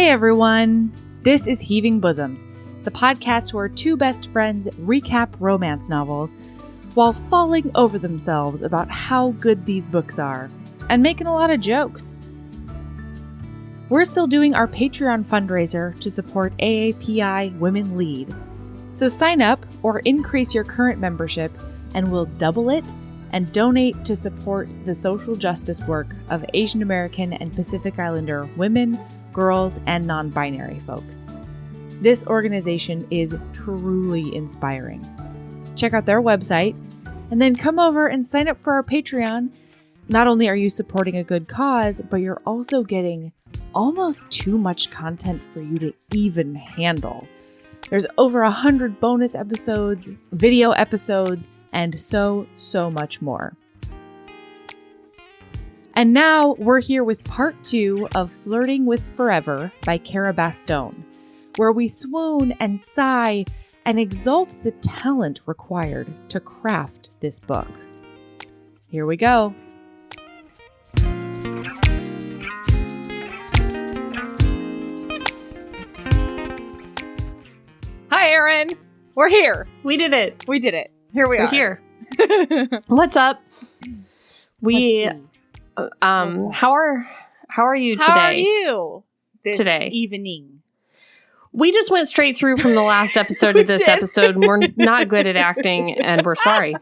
Hey everyone, this is Heaving Bosoms, the podcast where two best friends recap romance novels while falling over themselves about how good these books are and making a lot of jokes. We're still doing our Patreon fundraiser to support AAPI Women Lead. So sign up or increase your current membership and we'll double it and donate to support the social justice work of Asian American and Pacific Islander women, girls, and non-binary folks. This organization is truly inspiring. Check out their website and then come over and sign up for our Patreon. Not only are you supporting a good cause, but you're also getting almost too much content for you to even handle. There's over 100 bonus episodes, video episodes, and so much more. And now we're here with part 2 of Flirting with Forever by Cara Bastone, where we swoon and sigh and exalt the talent required to craft this book. Here we go. Hi, Erin. We're here. We did it. We did it. Here we are. We're here. What's up? How are you today? How are you this today? Evening? We just went straight through from the last episode to this episode, and we're not good at acting, and we're sorry.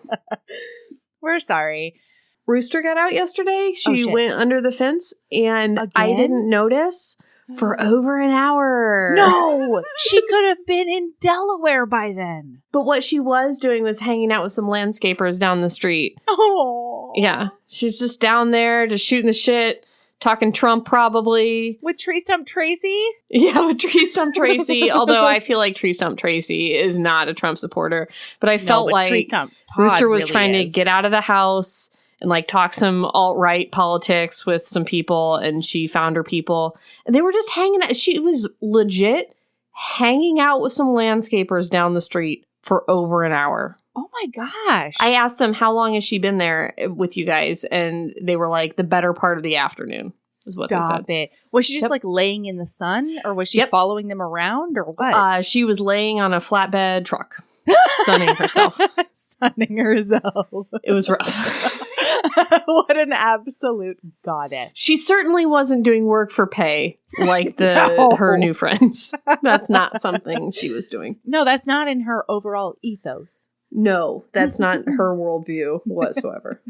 We're sorry. Rooster got out yesterday. She went under the fence, and I didn't notice for over an hour. No! She could have been in Delaware by then. But what she was doing was hanging out with some landscapers down the street. Oh. Yeah. She's just down there, just shooting the shit, talking Trump probably. With Treestump Tracy? Yeah, with Treestump Tracy. Although I feel like Treestump Tracy is not a Trump supporter. But I felt like Treestump Todd Rooster was really trying is. to get out of the house and like talk some alt-right politics with some people, and she found her people. And they were just hanging out. She was legit hanging out with some landscapers down the street for over an hour. Oh my gosh. I asked them, how long has she been there with you guys? And they were like, the better part of the afternoon is what they said. Stop it. Was she just like laying in the sun, or was she following them around, or what? She was laying on a flatbed truck, sunning herself. Sunning herself. It was rough. What an absolute goddess. She certainly wasn't doing work for pay like her new friends. That's not something she was doing. No, that's not in her overall ethos. No, that's not her worldview whatsoever.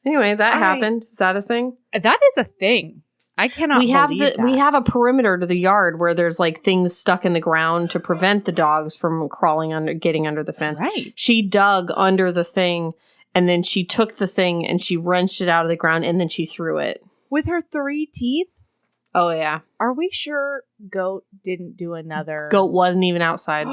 Anyway, that happened. Is that a thing? That is a thing. I cannot believe that. We have a perimeter to the yard where there's like things stuck in the ground to prevent the dogs from getting under the fence. Right. She dug under the thing, and then she took the thing and she wrenched it out of the ground, and then she threw it. With her 3 teeth? Oh, yeah. Are we sure Goat didn't do another? Goat wasn't even outside.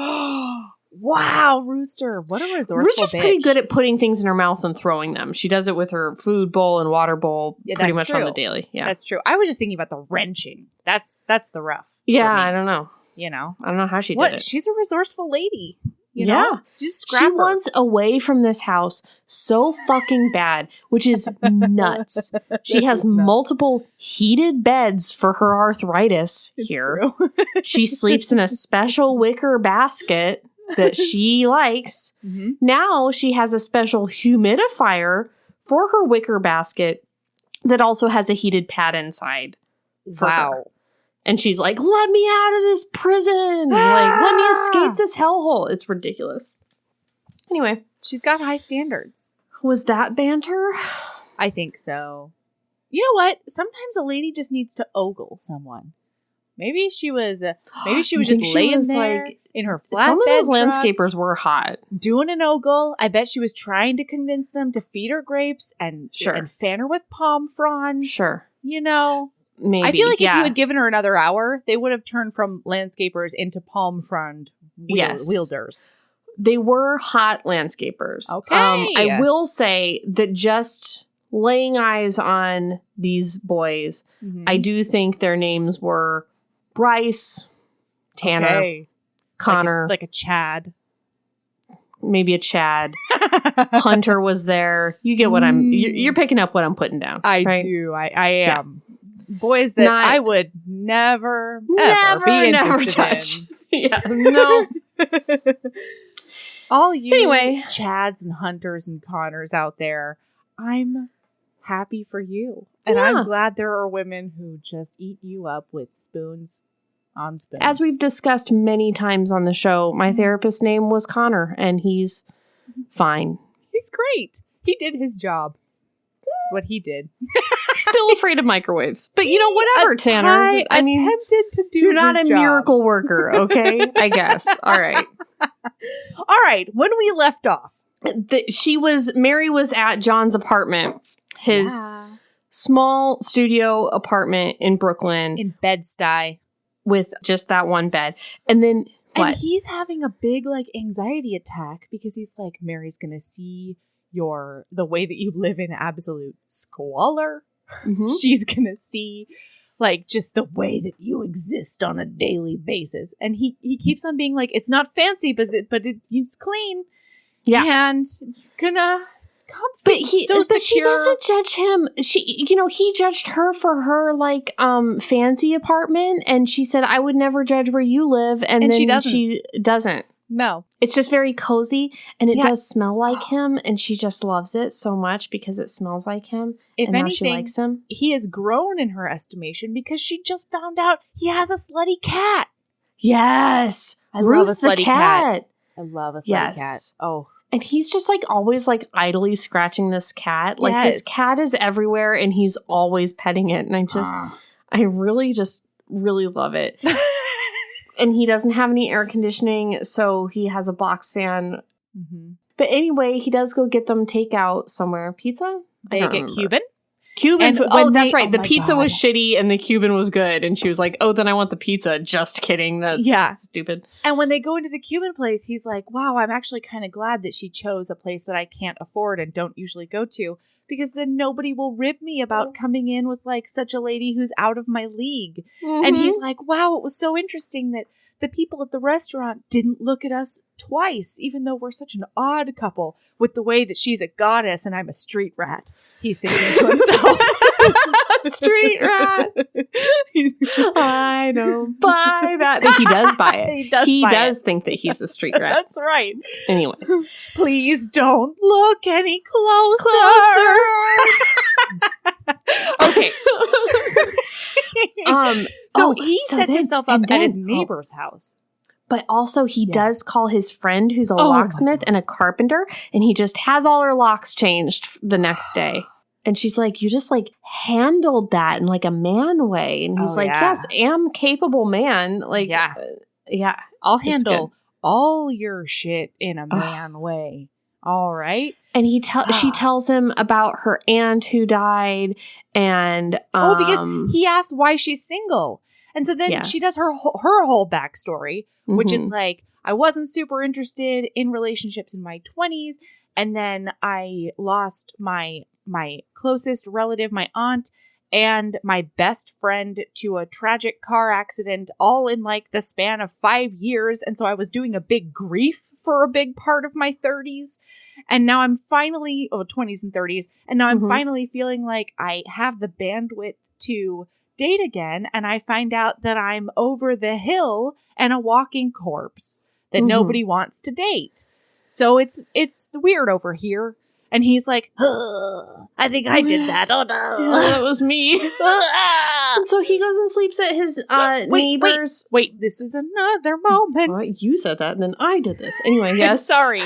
Wow, Rooster. What a resourceful Rooster's bitch. pretty good at putting things in her mouth and throwing them. She does it with her food bowl and water bowl pretty much on the daily. Yeah, that's true. I was just thinking about the wrenching. That's the rough. Yeah, I don't know. You know? I don't know how she did it. She's a resourceful lady. You know? Yeah. Just she wants away from this house so fucking bad, which is nuts. She has multiple heated beds for her arthritis here. She sleeps in a special wicker basket that she likes. Mm-hmm. Now she has a special humidifier for her wicker basket that also has a heated pad inside. Wow. And she's like, let me out of this prison. Like, let me escape this hellhole. It's ridiculous. Anyway. She's got high standards. Was that banter? I think so. You know what? Sometimes a lady just needs to ogle someone. Maybe she was just laying there in her flatbed. Some of those landscapers were hot. Doing an ogle. I bet she was trying to convince them to feed her grapes and fan her with palm fronds. Sure. You know? Maybe. I feel like if you had given her another hour, they would have turned from landscapers into palm frond wielders. They were hot landscapers. Okay. I will say that just laying eyes on these boys, I do think their names were Bryce, Tanner, Connor. Like a Chad. Maybe a Chad. Hunter was there. You get what you're picking up what I'm putting down. I do. I am. boys that I would never be interested touch. in. Yeah, no. All you Chads and Hunters and Connors out there, I'm happy for you. And I'm glad there are women who just eat you up with spoons on spoons. As we've discussed many times on the show, my therapist's name was Connor, and he's fine. He's great. He did his job. What he did. Still afraid of microwaves. But you know, whatever, Tanner. I mean, attempted to do you're not a his job. miracle worker, okay? I guess. All right. All right. When we left off. Mary was at John's apartment. His small studio apartment in Brooklyn. In Bed-Stuy. With just that one bed. And then what? And he's having a big anxiety attack because he's like, Mary's gonna see the way that you live in absolute squalor. Mm-hmm. She's gonna see just the way that you exist on a daily basis. And he keeps on being like, it's not fancy, but it's clean. Yeah. And gonna comfy. But she doesn't judge him. He judged her for her fancy apartment, and she said, I would never judge where you live, and then she doesn't. No. It's just very cozy, and it does smell like him, and she just loves it so much because it smells like him. If and anything, now she likes him. He has grown in her estimation because she just found out he has a slutty cat. Yes. I love a slutty cat. I love a slutty cat. Oh. And he's just always idly scratching this cat. This cat is everywhere, and he's always petting it. And I really love it. And he doesn't have any air conditioning, so he has a box fan. Mm-hmm. But anyway, he does go get them takeout somewhere. Pizza? They get Cuban? Cuban food. Oh, that's right. The pizza was shitty and the Cuban was good. And she was like, oh, then I want the pizza. Just kidding. That's stupid. And when they go into the Cuban place, he's like, wow, I'm actually kind of glad that she chose a place that I can't afford and don't usually go to. Because then nobody will rib me about coming in with such a lady who's out of my league. Mm-hmm. And he's like, wow, it was so interesting that the people at the restaurant didn't look at us twice, even though we're such an odd couple with the way that she's a goddess and I'm a street rat. He's thinking to himself. Street rat. I don't buy that. He does buy it. He does think that he's a street rat. That's right. Anyways. Please don't look any closer. Okay. He sets himself up at his neighbor's house. But also he does call his friend who's a locksmith and a carpenter, and he just has all her locks changed the next day. And she's like, you just handled that in a man way. And he's yes, am capable man. I'll handle all your shit in a man way. All right. And she tells him about her aunt who died, and because he asked why she's single. And so then she does her whole backstory, which is I wasn't super interested in relationships in my 20s, and then I lost my closest relative, my aunt, and my best friend to a tragic car accident, all in the span of 5 years. And so I was doing a big grief for a big part of my 30s. And now I'm finally, 20s and 30s. And now I'm finally feeling like I have the bandwidth to date again. And I find out that I'm over the hill and a walking corpse that nobody wants to date. So it's weird over here. And he's like, I think I did that. Oh, no. Yeah, that was me. And so he goes and sleeps at his neighbor's. Wait, this is another moment. Well, you said that, and then I did this. Anyway, yes. Sorry.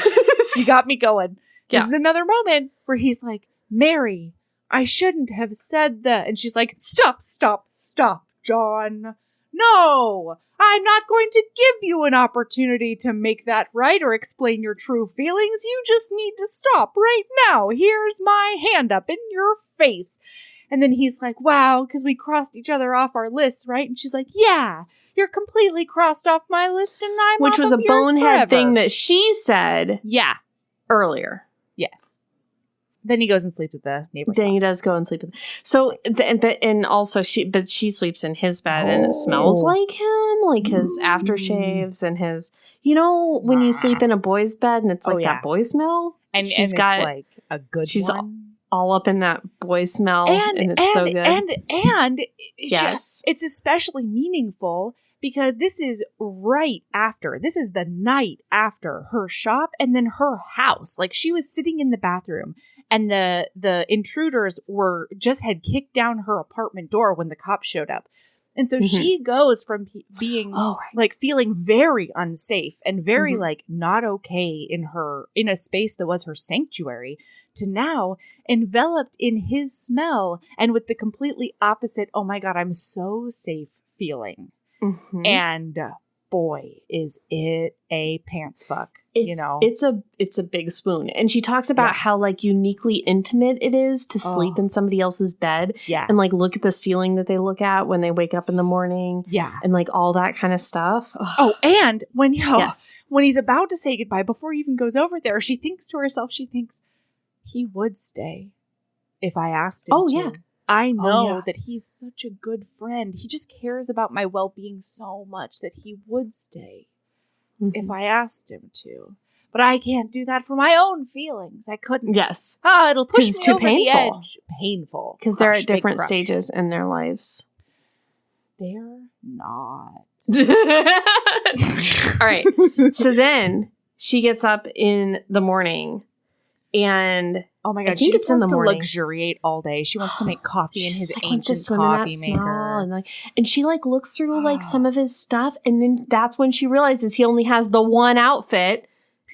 You got me going. This is another moment where he's like, Mary, I shouldn't have said that. And she's like, stop, John. No, I'm not going to give you an opportunity to make that right or explain your true feelings. You just need to stop right now. Here's my hand up in your face. And then he's like, wow, because we crossed each other off our lists, right? And she's like, yeah, you're completely crossed off my list and I'm Which was a bonehead thing that she said earlier. Yes. Then he goes and sleeps at the neighbor's house. Then he does go and sleep with. So, she sleeps in his bed, and it smells like him, his aftershaves and his. When you sleep in a boy's bed and it's that boy smell. And she's got a good one. all up in that boy smell, and it's so good. And yes, it's especially meaningful because this is right after. This is the night after her shop and then her house. Like, she was sitting in the bathroom, and the intruders had kicked down her apartment door when the cops showed up. And so she goes from being like feeling very unsafe and very like not okay in a space that was her sanctuary to now enveloped in his smell and with the completely opposite, oh my God, I'm so safe feeling. And boy, is it a pants fuck. It's a big spoon. And she talks about how like uniquely intimate it is to sleep in somebody else's bed. Yeah. And like look at the ceiling that they look at when they wake up in the morning. Yeah. And like all that kind of stuff. Oh, and when he's about to say goodbye, before he even goes over there, she thinks to herself, he would stay if I asked him to. Yeah. I know that he's such a good friend. He just cares about my well-being so much that he would stay if I asked him to. But I can't do that for my own feelings. I couldn't. Yes. It'll push me too over the edge. Painful. Because they're at different stages in their lives. They're not. All right. So then she gets up in the morning and... Oh my God, she just wants to luxuriate all day. She wants to make coffee in his ancient coffee maker. And she like looks through like some of his stuff, and then that's when she realizes he only has the one outfit,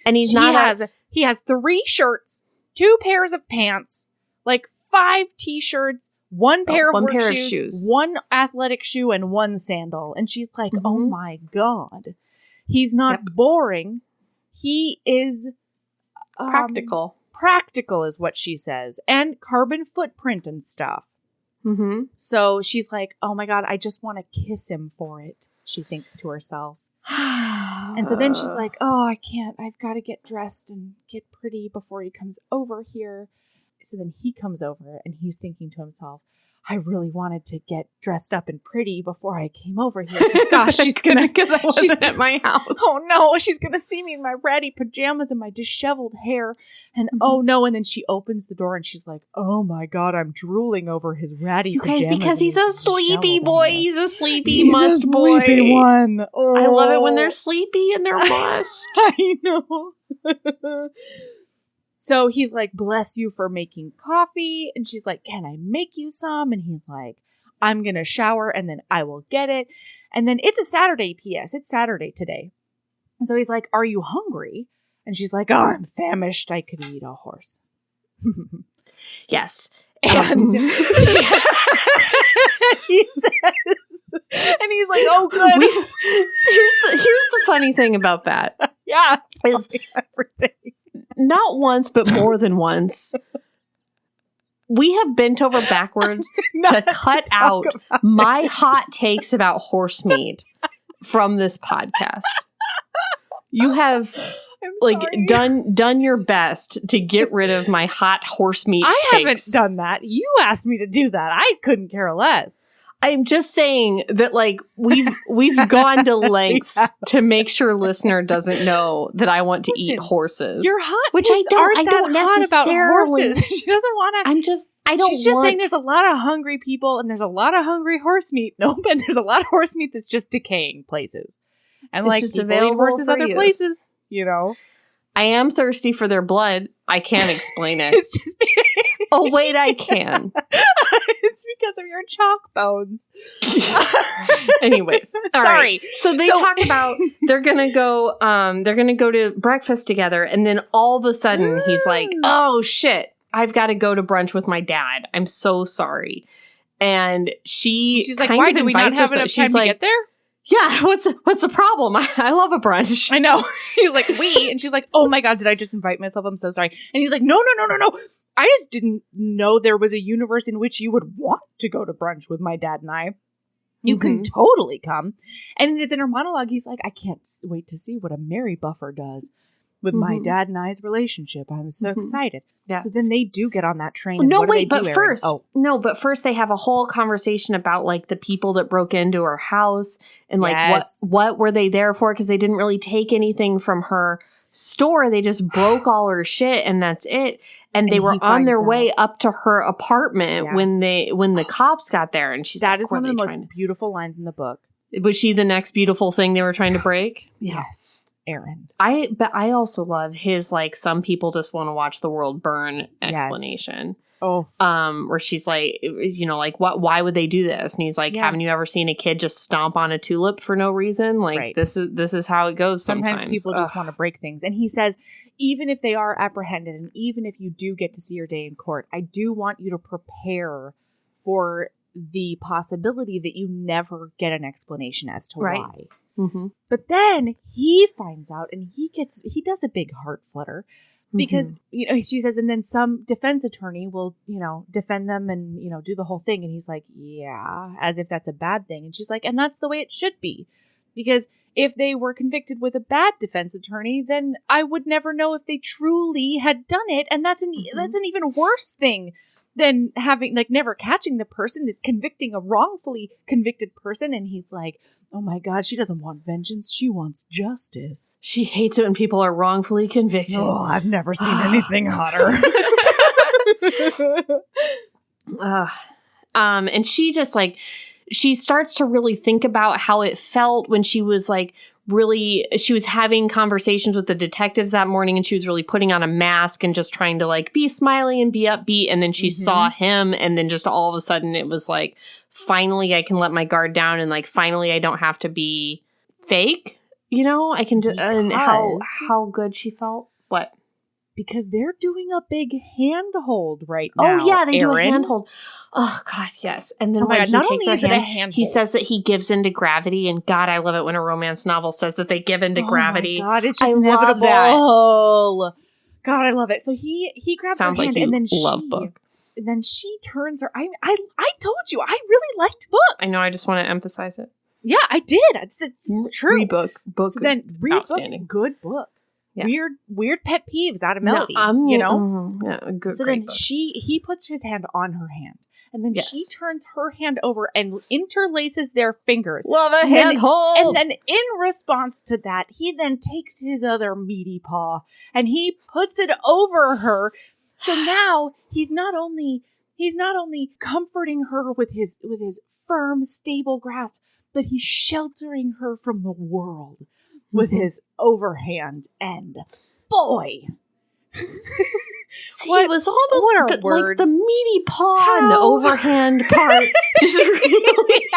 and he has 3 shirts, 2 pairs of pants, like 5 t-shirts, 1 pair of work shoes, 1 athletic shoe, and 1 sandal. And she's like, oh my God, he's not boring. He is practical. Practical is what she says, and carbon footprint and stuff. So she's like, oh my God, I just want to kiss him for it, she thinks to herself. And so then she's like, oh, I can't. I've got to get dressed and get pretty before he comes over here. So then he comes over and he's thinking to himself, I really wanted to get dressed up and pretty before I came over here. Gosh, she's gonna because I wasn't at my house. Oh no, she's gonna see me in my ratty pajamas and my disheveled hair. And oh no, and then she opens the door and she's like, oh my God, I'm drooling over his ratty pajamas. Because he's a sleepy boy. Hair. He's a sleepy boy. Sleepy one. Oh. I love it when they're sleepy and they're mushed. I know. So he's like, bless you for making coffee. And she's like, can I make you some? And he's like, I'm going to shower and then I will get it. And then it's a Saturday, P.S. It's Saturday today. And so he's like, are you hungry? And she's like, oh, I'm famished. I could eat a horse. Yes. And he says, and he's like, oh, good. Here's the funny thing about that. Yeah. Is everything. Not once, but more than once, we have bent over backwards to cut out my hot takes about horse meat from this podcast. You have done your best to get rid of my hot horse meat takes. I haven't done that. You asked me to do that. I couldn't care less. I'm just saying that, like, we've gone to lengths to make sure listener doesn't know that I want to eat horses. Your hot which takes I don't hot necessarily about horses. She doesn't want to. She's just saying there's a lot of hungry people and there's a lot of hungry horse meat. Nope, and there's a lot of horse meat that's just decaying places, and like just people available eat horses other use. places. You know, I am thirsty for their blood. I can't explain it. It's just. Oh wait, I can. It's because of your chalk bones. Anyways, sorry. Right. So they talk about they're gonna go to breakfast together, and then all of a sudden he's like, "Oh shit, I've got to go to brunch with my dad. I'm so sorry." And she's like, "Why do we not have enough time to get there?" Yeah, what's the problem? I love a brunch. I know. He's like, and she's like, oh my God, did I just invite myself? I'm so sorry. And he's like, no. I just didn't know there was a universe in which you would want to go to brunch with my dad and I. You can totally come. And in his inner monologue, he's like, I can't wait to see what a Mary Buffer does with my dad and I's relationship. I'm so excited. Yeah. So then they do get on that train. But first they have a whole conversation about like the people that broke into her house and like what were they there for? Because they didn't really take anything from her. store. They just broke all her shit and that's it. And they were on their way up to her apartment when the cops got there. And she's that is one of the most beautiful lines in the book. Was she the next beautiful thing they were trying to break? Yes. Erin. But I also love his, like, some people just want to watch the world burn explanation. Oh. Where she's like, you know, like, why would they do this? And he's like, haven't you ever seen a kid just stomp on a tulip for no reason? Like, this is how it goes sometimes. People just want to break things. And he says, even if they are apprehended and even if you do get to see your day in court, I do want you to prepare for the possibility that you never get an explanation as to why. Mm-hmm. But then he finds out and he does a big heart flutter because, you know, she says, and then some defense attorney will, you know, defend them and, you know, do the whole thing. And he's like, yeah, as if that's a bad thing. And she's like, and that's the way it should be. Because if they were convicted with a bad defense attorney, then I would never know if they truly had done it. And that's an even worse thing than having, like, never catching the person is convicting a wrongfully convicted person. And he's like, oh my God, she doesn't want vengeance. She wants justice. She hates it when people are wrongfully convicted. Oh, I've never seen anything hotter. And she just, like, she starts to really think about how it felt when she was, like, she was having conversations with the detectives that morning and she was really putting on a mask and just trying to, like, be smiley and be upbeat. And then she saw him and then just all of a sudden it was like, finally I can let my guard down and, like, finally I don't have to be fake. You know, I can just, and how good she felt. What? Because they're doing a big handhold right now. Oh, yeah, they do a handhold. Oh, God, yes. And then when he takes her hand, he says that he gives into gravity. And, God, I love it when a romance novel says that they give into gravity. Oh, my God, it's just inevitable. God, I love it. So he grabs her hand and then she turns her. I told you, I really liked book. I know, I just want to emphasize it. Yeah, I did. It's true. Read book. So then read outstanding. Book, good book. Yeah. Weird pet peeves out of Melody, you know? Good, so then he puts his hand on her hand. And then she turns her hand over and interlaces their fingers. Love a handhold! And then in response to that, he then takes his other meaty paw and he puts it over her. So now he's not only comforting her with his firm, stable grasp, but he's sheltering her from the world with his overhand end. Boy. See, it was almost like the meaty paw and the overhand part. Just really.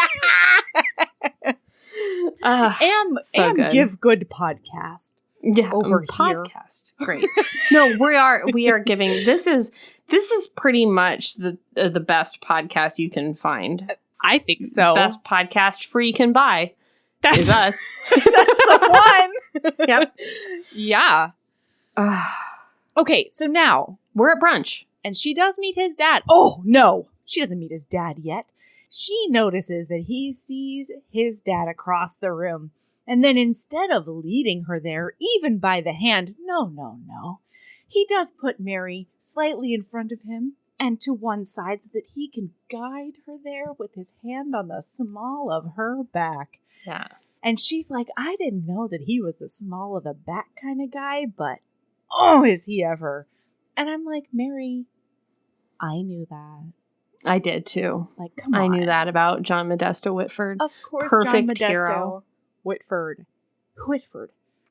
Good. Give good podcast. Yeah, over podcast. Great. No, we are giving. This is pretty much the best podcast you can find. I think so. Best podcast free can buy. That's us. That's the one. Yep. Yeah. Okay, so now we're at brunch. And she does meet his dad. Oh, no. She doesn't meet his dad yet. She notices that he sees his dad across the room. And then instead of leading her there, even by the hand, no. He does put Mary slightly in front of him and to one side so that he can guide her there with his hand on the small of her back. Yeah. And she's like, I didn't know that he was the small of the back kind of guy, but oh, is he ever. And I'm like, Mary, I knew that. I did too. Like, come on. I knew that about John Modesto Whitford. Of course, perfect John Modesto hero. Whitford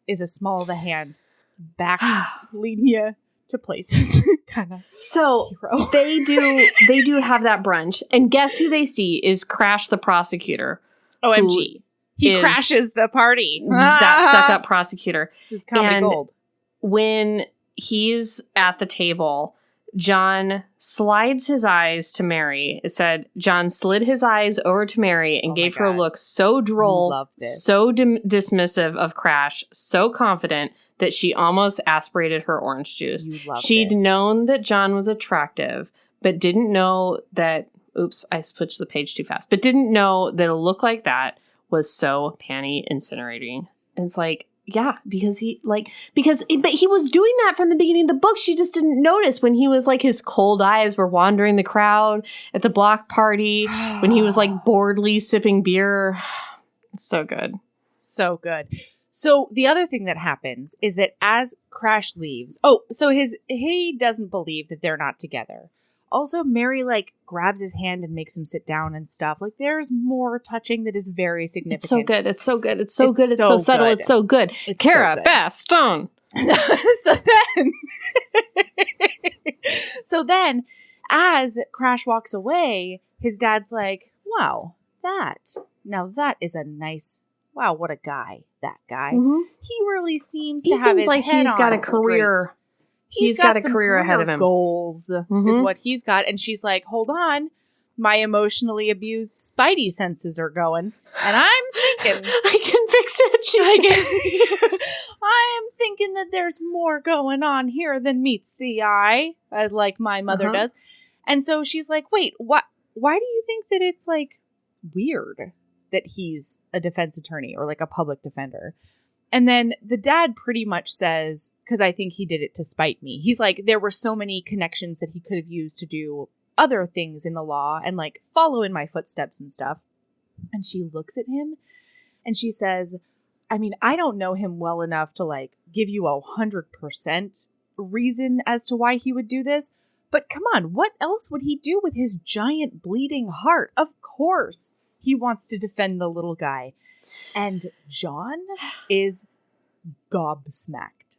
is a small of the hand, back leading you to places kind of. So hero. they do have that brunch, and guess who they see is Crash the prosecutor. OMG. He crashes the party. That stuck-up prosecutor. This is comedy gold. When he's at the table, John slides his eyes to Mary. It said, John slid his eyes over to Mary and gave her a look so droll, so dismissive of Crash, so confident that she almost aspirated her orange juice. She'd known that John was attractive, but didn't know that, oops, I switched the page too fast, but didn't know that a look like that was so panty incinerating. And it's like, yeah, but he was doing that from the beginning of the book. She just didn't notice when he was like, his cold eyes were wandering the crowd at the block party, when he was like boredly sipping beer. So good. So good. So the other thing that happens is that as Crash leaves, so he doesn't believe that they're not together. Also, Mary like grabs his hand and makes him sit down and stuff. Like there's more touching that is very significant. It's so good. It's so good. It's so good. It's so subtle. Good. It's so good. It's Cara Bastone. So then, as Crash walks away, his dad's like, "Wow, that is a nice. Wow, what a guy! That guy. Mm-hmm. He really seems He to have seems his like head he's on got a career. straight. He's got a career ahead of him. Goals is what he's got." And she's like, "Hold on, my emotionally abused spidey senses are going, and I'm thinking I can fix it." I am thinking that there's more going on here than meets the eye, like my mother does." And so she's like, "Wait, what? Why do you think that it's like weird that he's a defense attorney or like a public defender?" And then the dad pretty much says, because I think he did it to spite me. He's like, there were so many connections that he could have used to do other things in the law and like follow in my footsteps and stuff. And she looks at him and she says, I mean, I don't know him well enough to like give you 100% reason as to why he would do this. But come on, what else would he do with his giant bleeding heart? Of course he wants to defend the little guy. And John is gobsmacked.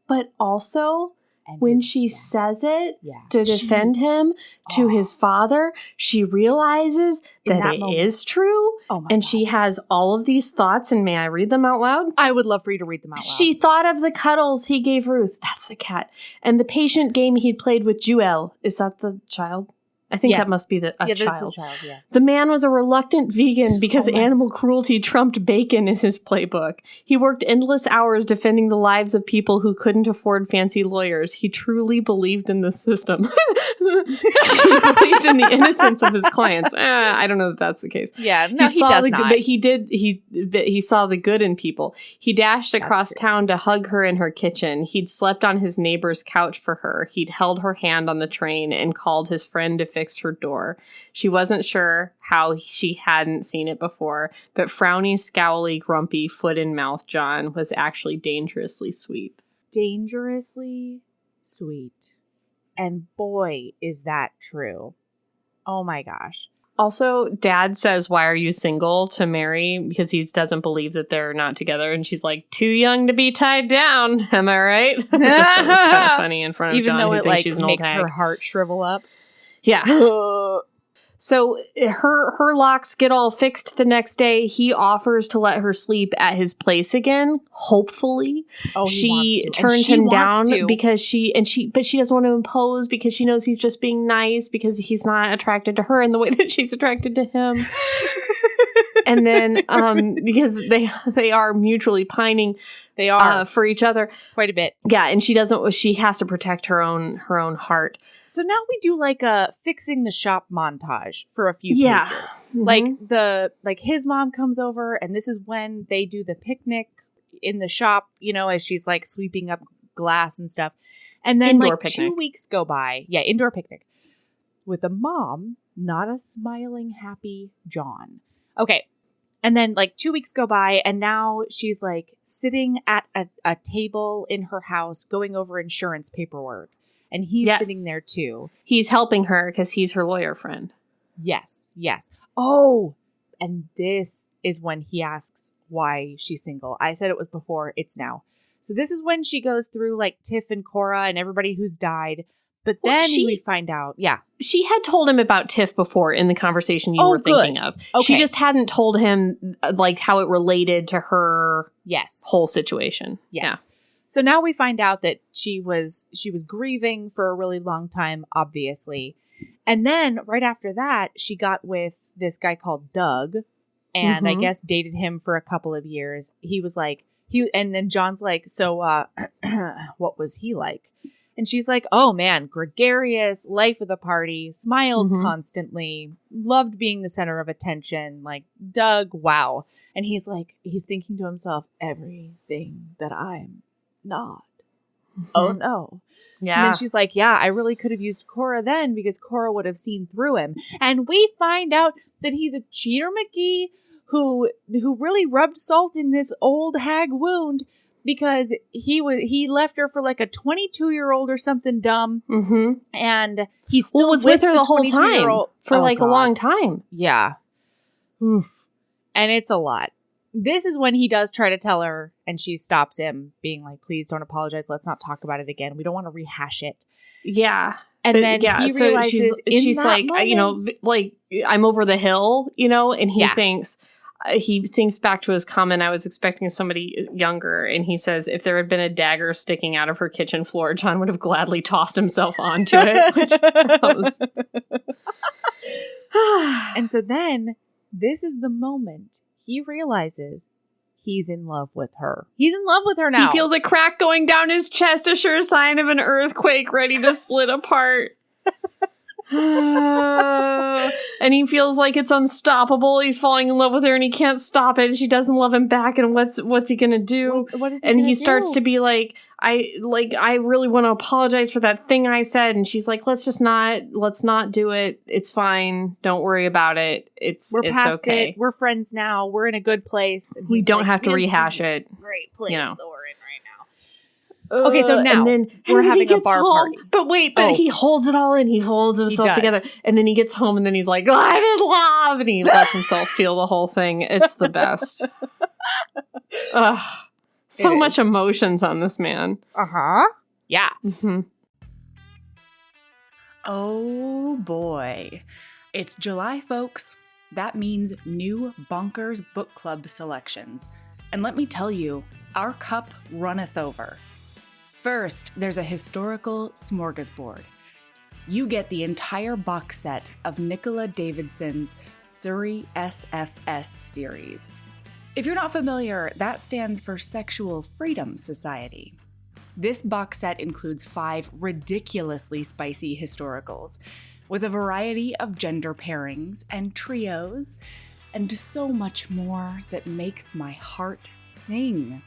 But also, when she says it to defend him to his father, she realizes that it is true. And God. She has all of these thoughts. And may I read them out loud? I would love for you to read them out loud. She thought of the cuddles he gave Ruth. That's the cat. And the patient game he'd played with Jewel. Is that the child? I think that must be a child. That's a child, yeah. The man was a reluctant vegan because animal cruelty trumped bacon in his playbook. He worked endless hours defending the lives of people who couldn't afford fancy lawyers. He truly believed in the system. He believed in the innocence of his clients. I don't know if that's the case. Yeah, no, he does not. But he did. He saw the good in people. He dashed across town to hug her in her kitchen. He'd slept on his neighbor's couch for her. He'd held her hand on the train and called his friend to fix her door. She wasn't sure how she hadn't seen it before, but frowny, scowly, grumpy, foot in mouth John was actually dangerously sweet. Dangerously sweet. And boy, is that true. Oh my gosh. Also, Dad says, "Why are you single?" to Mary because he doesn't believe that they're not together. And she's like, "Too young to be tied down. Am I right?" Which I thought was kind of funny in front of John, though who it thinks like she's an makes old hag. her heart shrivel up. Yeah. So her locks get all fixed the next day. He offers to let her sleep at his place again. Hopefully, she turned him down because she doesn't want to impose because she knows he's just being nice because he's not attracted to her in the way that she's attracted to him. And then because they are mutually pining. They are for each other quite a bit. Yeah, and she has to protect her own heart. So now we do like a fixing the shop montage for a few pages. Mm-hmm. Like his mom comes over and this is when they do the picnic in the shop, you know, as she's like sweeping up glass and stuff. And then indoor picnic. 2 weeks go by. Yeah, indoor picnic. With a mom, not a smiling, happy John. Okay. And then like 2 weeks go by and now she's like sitting at a table in her house going over insurance paperwork. And he's sitting there too. He's helping her because he's her lawyer friend. Yes. Oh, and this is when he asks why she's single. I said it was before. It's now. So this is when she goes through like Tiff and Cora and everybody who's died. But then we find out, she had told him about Tiff before in the conversation you were thinking of. Okay. She just hadn't told him like how it related to her whole situation. Yes. Yeah. So now we find out that she was grieving for a really long time, obviously. And then right after that, she got with this guy called Doug and I guess dated him for a couple of years. He was like, and then John's like, so what was he like? And she's like, oh man, gregarious, life of the party, smiled constantly, loved being the center of attention. Like, Doug, wow. And he's like, he's thinking to himself, everything that I'm not. Oh no. Yeah. And then she's like, yeah, I really could have used Cora then because Cora would have seen through him. And we find out that he's a cheater McGee who really rubbed salt in this old hag wound because he left her for like a 22-year-old or something dumb. Mm-hmm. And he's still with her the whole time for a long time. Yeah. Oof. And it's a lot. This is when he does try to tell her, and she stops him, being like, please don't apologize. Let's not talk about it again. We don't want to rehash it. Yeah. And then he realizes she's like, moment, like, I'm over the hill, and he thinks back to his comment, I was expecting somebody younger, and he says, if there had been a dagger sticking out of her kitchen floor, John would have gladly tossed himself onto it. And so then, this is the moment he realizes he's in love with her. He's in love with her now. He feels a crack going down his chest, a sure sign of an earthquake ready to split apart. And he feels like it's unstoppable. He's falling in love with her and he can't stop it. And she doesn't love him back. And what's he gonna do? What is he and gonna he do? starts to be like, I really want to apologize for that thing I said. And she's like, let's not do it. It's fine. Don't worry about it. It's past okay. It. We're friends now. We're in a good place. And we don't have to rehash it. Great place that we're in right now. Okay, so now and then we're having a bar party. But he holds it all in. He holds himself together. And then he gets home and then he's like, I'm in love. And he lets himself feel the whole thing. It's the best. So much emotions on this man. Uh-huh. Yeah. Mm-hmm. Oh, boy. It's July, folks. That means new Bonkers Book Club selections. And let me tell you, our cup runneth over. First, there's a historical smorgasbord. You get the entire box set of Nicola Davidson's Surrey SFS series. If you're not familiar, that stands for Sexual Freedom Society. This box set includes 5 ridiculously spicy historicals, with a variety of gender pairings and trios, and so much more that makes my heart sing.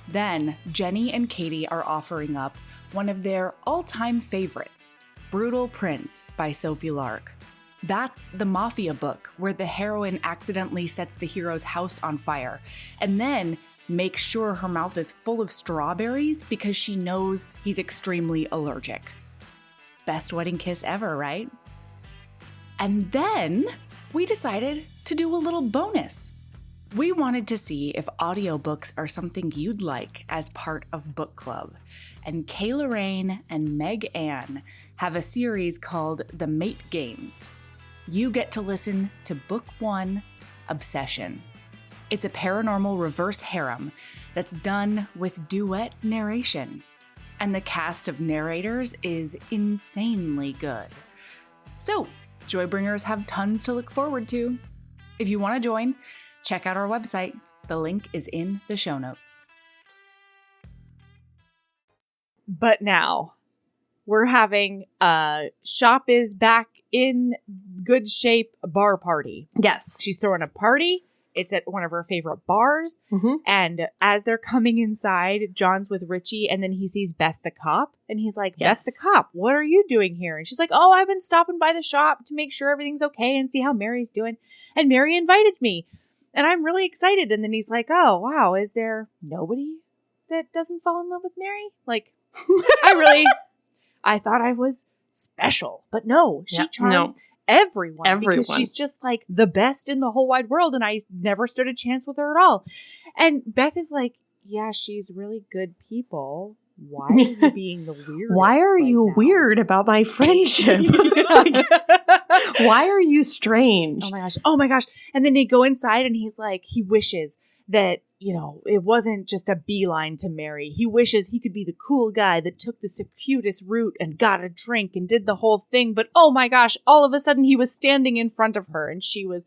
Then, Jenny and Katie are offering up one of their all-time favorites, Brutal Prince by Sophie Lark. That's the mafia book where the heroine accidentally sets the hero's house on fire and then makes sure her mouth is full of strawberries because she knows he's extremely allergic. Best wedding kiss ever, right? And then we decided to do a little bonus. We wanted to see if audiobooks are something you'd like as part of book club. And Kay Lorraine and Meg Ann have a series called The Mate Games. You get to listen to Book 1, Obsession. It's a paranormal reverse harem that's done with duet narration. And the cast of narrators is insanely good. So, Joybringers have tons to look forward to. If you want to join, check out our website. The link is in the show notes. But now, we're having a shop is back in good shape bar party. Yes. She's throwing a party. It's at one of her favorite bars. Mm-hmm. And as they're coming inside, John's with Richie, and then he sees Beth the cop. And he's like, yes. Beth the cop, what are you doing here? And she's like, oh, I've been stopping by the shop to make sure everything's okay and see how Mary's doing. And Mary invited me. And I'm really excited. And then he's like, oh, wow, is there nobody that doesn't fall in love with Mary? Like, I thought I was special. But no, she charms everyone because she's just like the best in the whole wide world. And I never stood a chance with her at all. And Beth is like, yeah, she's really good people. Why are you being the weirdest? Why are you weird about my friendship? Why are you strange? Oh my gosh. And then they go inside and he's like, he wishes that, it wasn't just a beeline to Mary. He wishes he could be the cool guy that took the circuitous route and got a drink and did the whole thing. But oh my gosh, all of a sudden he was standing in front of her and she was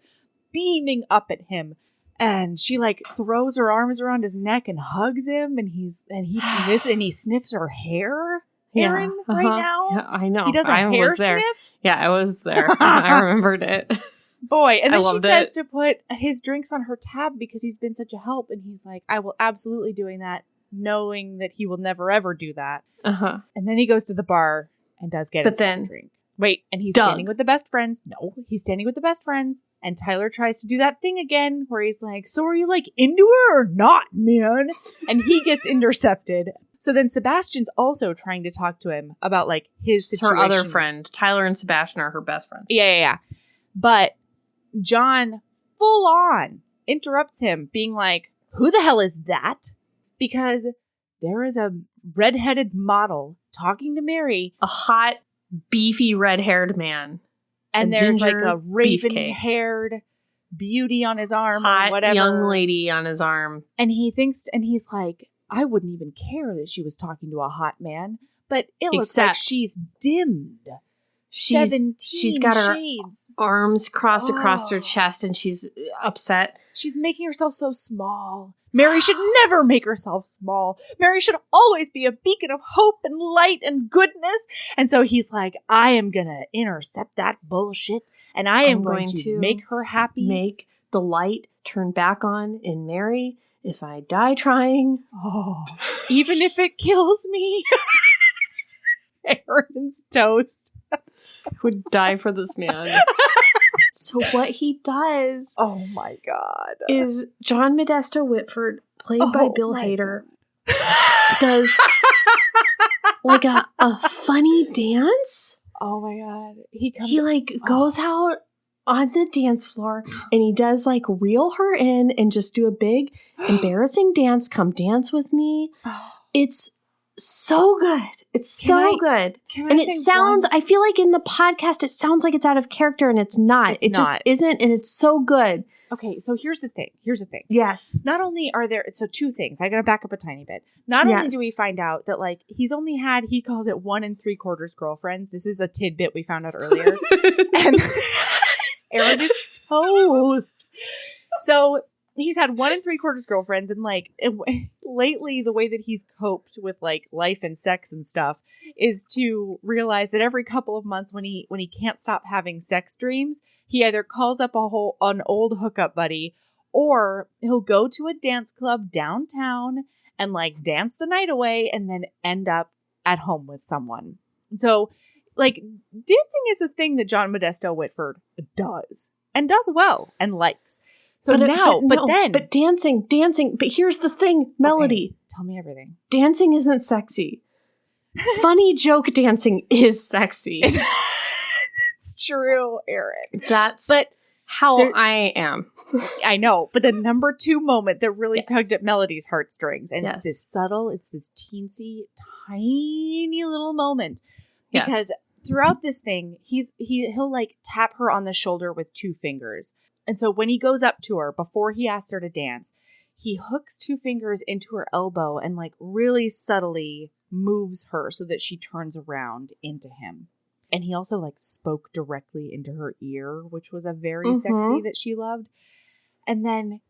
beaming up at him. And she throws her arms around his neck and hugs him, and he sniffs her hair, Erin, right now. Yeah, I know. He does a hair sniff. Yeah, I was there. I remembered it. Boy, and then she says to put his drinks on her tab because he's been such a help, and he's like, I will absolutely doing that, knowing that he will never ever do that. Uh-huh. And then he goes to the bar and does get a drink. Wait, and he's Doug. standing with the best friends. No, he's standing with the best friends. And Tyler tries to do that thing again where he's like, so are you like into her or not, man? And he gets intercepted. So then Sebastian's also trying to talk to him about like his situation. Her other friend. Tyler and Sebastian are her best friends. Yeah. But John full on interrupts him being like, who the hell is that? Because there is a redheaded model talking to Mary. A hot, beefy, red-haired man. And A there's like ginger a raven-haired beauty on his arm hot or whatever. young lady on his arm. And he's like, I wouldn't even care that she was talking to a hot man, but it looks like she's dimmed. She's got her shades. arms crossed across her chest and she's upset. She's making herself so small. Mary should never make herself small. Mary should always be a beacon of hope and light and goodness. And so he's like, I am going to intercept that bullshit and I'm going to make her happy. Make the light turn back on in Mary if I die trying. Oh, even if it kills me. Erin's toast. I would die for this man. So what he does, oh my God, is John Modesto Whitford, played by Bill Hader, does like a funny dance. Oh my God, he goes out on the dance floor and he does like reel her in and just do a big embarrassing dance. Come dance with me. It's so good. It's so good. And it sounds, I feel like in the podcast, it sounds like it's out of character and it's not. It just isn't. And it's so good. Okay. So here's the thing. Yes. Not only are there, so two things. I got to back up a tiny bit. Not only do we find out that like he's only had, he calls it 1 3/4 girlfriends. This is a tidbit we found out earlier. And Erin is toast. So he's had 1 3/4 girlfriends, and like lately the way that he's coped with like life and sex and stuff is to realize that every couple of months when he can't stop having sex dreams, he either calls up an old hookup buddy, or he'll go to a dance club downtown and like dance the night away and then end up at home with someone. So like dancing is a thing that John Modesto Whitford does and does well and likes. So but dancing. But here's the thing, Melody. Okay, tell me everything. Dancing isn't sexy. Funny joke dancing is sexy. It's true, Erin. But how I am. I know, but the number 2 moment that really tugged at Melody's heartstrings, and it's this subtle, it's this teensy, tiny little moment, because throughout this thing, he'll like tap her on the shoulder with 2 fingers. And so when he goes up to her, before he asks her to dance, he hooks 2 fingers into her elbow and like really subtly moves her so that she turns around into him. And he also like spoke directly into her ear, which was a very sexy that she loved. And then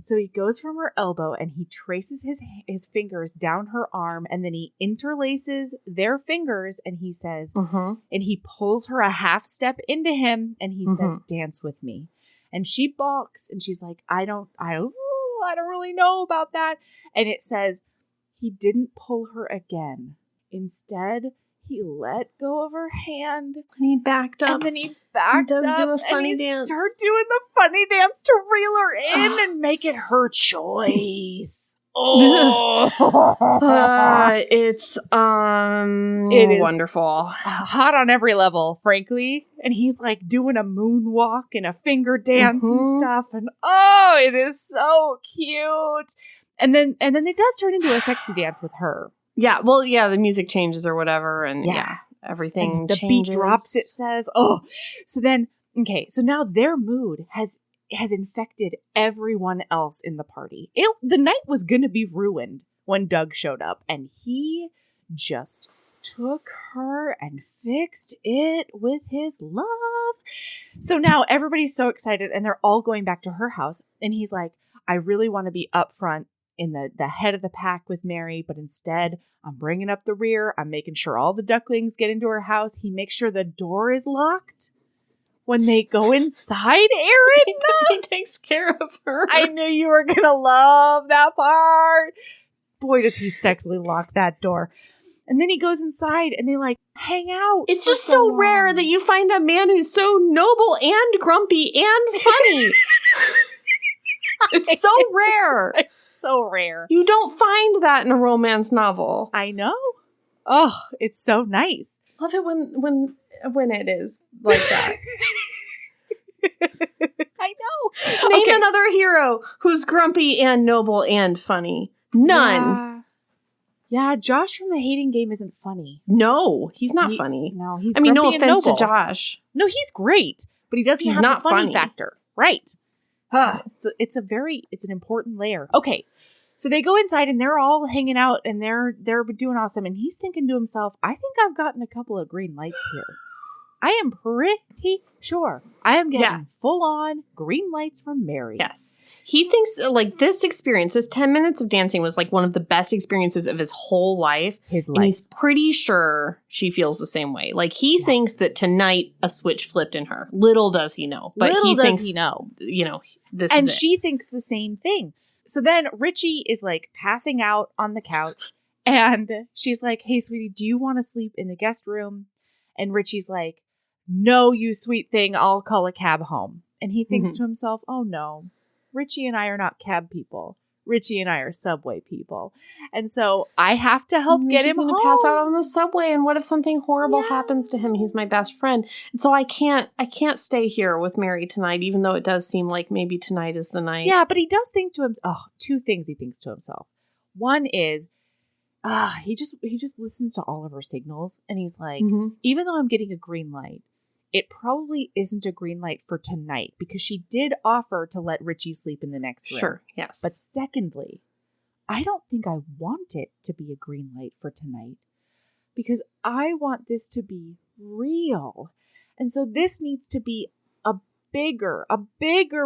so he goes from her elbow and he traces his fingers down her arm, and then he interlaces their fingers and he says, and he pulls her a half step into him and he says, dance with me. And she balks and she's like, I don't really know about that. And it says he didn't pull her again. Instead, he let go of her hand. And he backed up. And then he backed up. Do a funny dance. Started doing the funny dance to reel her in and make it her choice. Oh, it's it is wonderful. Hot on every level, frankly. And he's like doing a moonwalk and a finger dance and stuff. And it is so cute. And then it does turn into a sexy dance with her. Yeah, well, the music changes or whatever, and everything and the changes. Beat drops, it says. So then, so now their mood has infected everyone else in the party. The night was going to be ruined when Doug showed up, and he just took her and fixed it with his love. So now everybody's so excited, and they're all going back to her house, and he's like, I really want to be up front in the head of the pack with Mary, but instead I'm bringing up the rear. I'm making sure all the ducklings get into her house. He makes sure the door is locked when they go inside, Erin. He takes care of her. I knew you were going to love that part. Boy, does he sexily lock that door. And then he goes inside and they like hang out. It's just so rare that you find a man who's so noble and grumpy and funny. It's so rare. It's so rare. You don't find that in a romance novel. I know. Oh, it's so nice. Love it when it is like that. I know. Name another hero who's grumpy and noble and funny. None. Yeah, Josh from the Hating Game isn't funny. No, he's not funny. No, he's no grumpy and offense to noble. Josh. No, he's great, but he doesn't have not the funny funny. factor. Right. It's an important layer. Okay. So they go inside and they're all hanging out and they're doing awesome. And he's thinking to himself, I think I've gotten a couple of green lights here. I am pretty sure I am getting full on green lights from Mary. Yes. He thinks like this 10 minutes of dancing was like one of the best experiences of his whole life. And he's pretty sure she feels the same way. Like he thinks that tonight a switch flipped in her. Little does he know. But he thinks, this is and it. she thinks the same thing. So then Richie is like passing out on the couch and she's like, hey, sweetie, do you want to sleep in the guest room? And Richie's like, no, you sweet thing. I'll call a cab home. And he thinks to himself, oh no, Richie and I are not cab people. Richie and I are subway people. And so I have to help get him home. He's going to pass out on the subway. And what if something horrible happens to him? He's my best friend. And so I can't stay here with Mary tonight, even though it does seem like maybe tonight is the night. Yeah, but he does think to himself, two things he thinks to himself. One is, he just listens to all of her signals. And he's like, even though I'm getting a green light, it probably isn't a green light for tonight because she did offer to let Richie sleep in the next room. Sure, yes. But secondly, I don't think I want it to be a green light for tonight because I want this to be real. And so this needs to be a bigger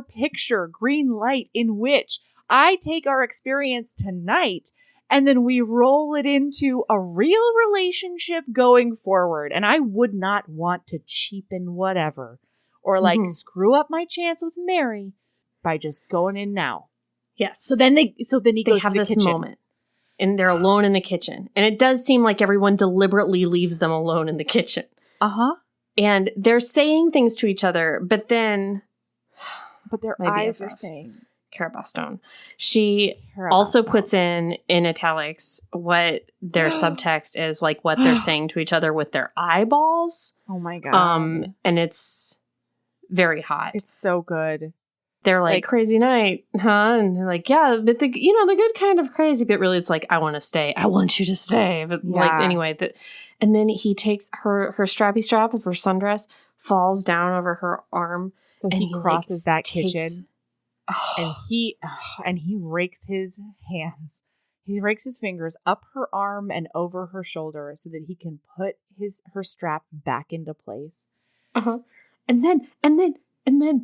picture green light in which I take our experience tonight and then we roll it into a real relationship going forward. And I would not want to cheapen whatever or like screw up my chance with Mary by just going in now. Yes. So then he goes to the kitchen. Moment. And they're alone in the kitchen. And it does seem like everyone deliberately leaves them alone in the kitchen. Uh-huh. And they're saying things to each other, but their eyes are saying... Cara Bastone. She also puts in italics what their subtext is, like what they're saying to each other with their eyeballs. Oh my God. And it's very hot. It's so good. They're like crazy night, huh? And they're like, yeah, but the good kind of crazy, but really it's like, I want to stay. I want you to stay. But anyway, and then he takes her strappy strap of her sundress, falls down over her arm. So he crosses that kitchen. And he rakes his hands. He rakes his fingers up her arm and over her shoulder so that he can put her strap back into place. And then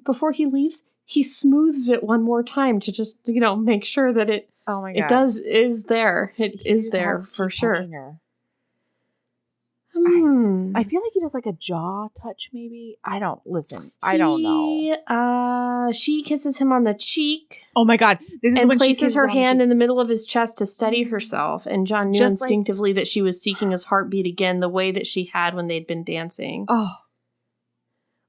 before he leaves, he smooths it one more time to just make sure that it. Oh my God! is there. It is there for sure. I feel like he does like a jaw touch, maybe. I don't know. She kisses him on the cheek. Oh my God. This is when she places her hand in the middle of his chest to steady herself. And John knew instinctively that she was seeking his heartbeat again, the way that she had when they'd been dancing. Oh.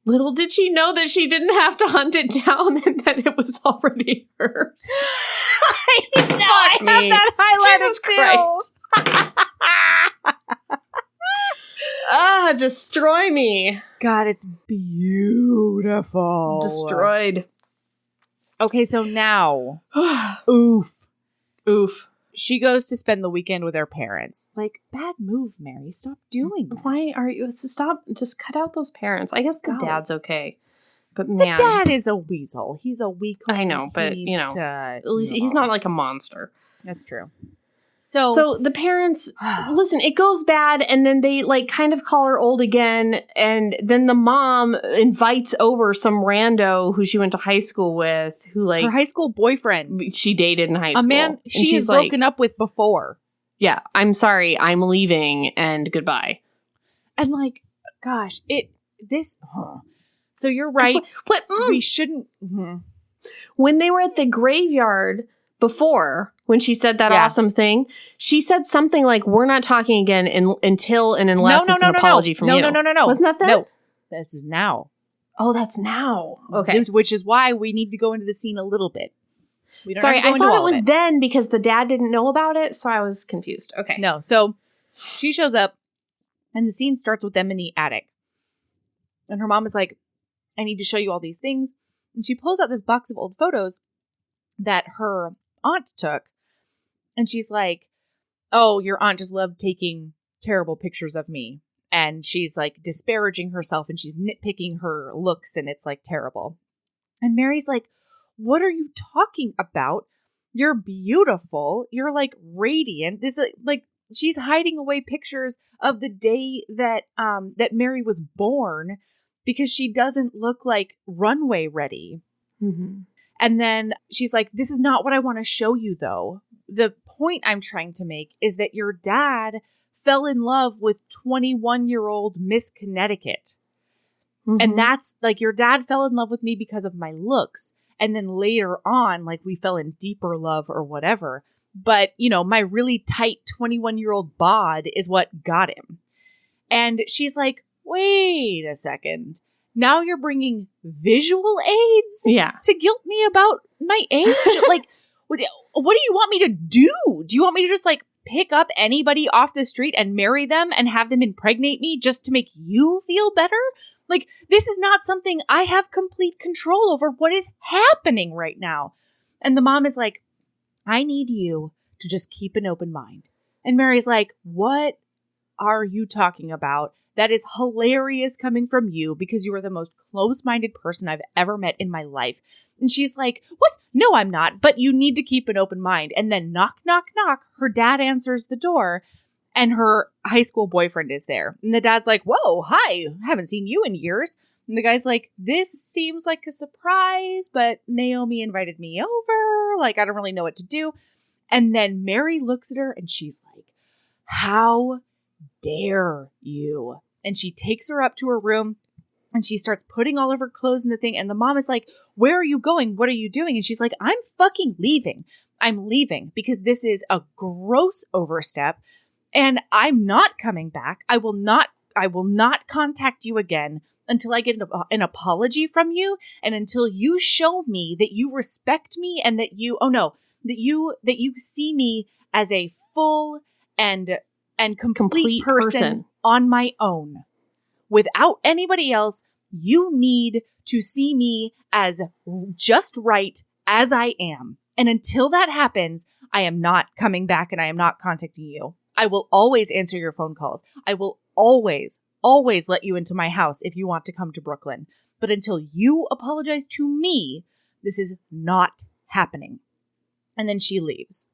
Little did she know that she didn't have to hunt it down and that it was already hers. I have that highlighted Jesus Christ. Destroy me. God, it's beautiful. Destroyed. Okay, so now, oof. She goes to spend the weekend with her parents. Like, bad move, Mary. Stop doing that. Why are you? Stop. Just cut out those parents. I guess the dad's okay. But man. The dad is a weasel. He's a weakling. I know, but, at least he's not like a monster. That's true. So the parents, listen, it goes bad, and then they kind of call her old again, and then the mom invites over some rando who she went to high school with, who her high school boyfriend she dated in high school. A man she has broken up with before. Yeah, I'm sorry, I'm leaving, and goodbye. And gosh, So you're right. We shouldn't. When they were at the graveyard before, when she said that awesome thing, she said something like, we're not talking again until and unless it's an apology from you. No. Wasn't that then? No. This is now. Oh, that's now. Okay. Which is why we need to go into the scene a little bit. We don't Sorry, have to go I into thought all it was of then because the dad didn't know about it, so I was confused. Okay. No, so she shows up, and the scene starts with them in the attic. And her mom is like, I need to show you all these things. And she pulls out this box of old photos that her aunt took. And she's like, oh, your aunt just loved taking terrible pictures of me. And she's like disparaging herself, and she's nitpicking her looks, and it's like terrible. And Mary's like, what are you talking about? You're beautiful. You're like radiant. This is like, she's hiding away pictures of the day that that Mary was born because she doesn't look like runway ready. Mm-hmm. And then she's like, this is not what I want to show you, though. The point I'm trying to make is that your dad fell in love with 21-year-old Miss Connecticut. Mm-hmm. And that's like, your dad fell in love with me because of my looks. And then later on, like, we fell in deeper love or whatever. But, you know, my really tight 21-year-old bod is what got him. And she's like, wait a second. Now you're bringing visual aids to guilt me about my age? Like, what do you want me to do? Do you want me to just, like, pick up anybody off the street and marry them and have them impregnate me just to make you feel better? Like, this is not something I have complete control over. What is happening right now? And the mom is like, I need you to just keep an open mind. And Mary's like, what are you talking about? That is hilarious coming from you because you are the most close-minded person I've ever met in my life. And she's like, what? No, I'm not. But you need to keep an open mind. And then knock, knock, knock. Her dad answers the door. And her high school boyfriend is there. And the dad's like, whoa, hi, haven't seen you in years. And the guy's like, this seems like a surprise, but Naomi invited me over. Like, I don't really know what to do. And then Mary looks at her and she's like, how dare you? And she takes her up to her room and she starts putting all of her clothes in the thing. And the mom is like, where are you going? What are you doing? And she's like, I'm fucking leaving. I'm leaving because this is a gross overstep. And I'm not coming back. I will not contact you again until I get an apology from you and until you show me that you respect me and that you see me as a full and complete person on my own. Without anybody else, you need to see me as just right as I am. And until that happens, I am not coming back and I am not contacting you. I will always answer your phone calls. I will always let you into my house if you want to come to Brooklyn. But until you apologize to me, this is not happening. And then she leaves.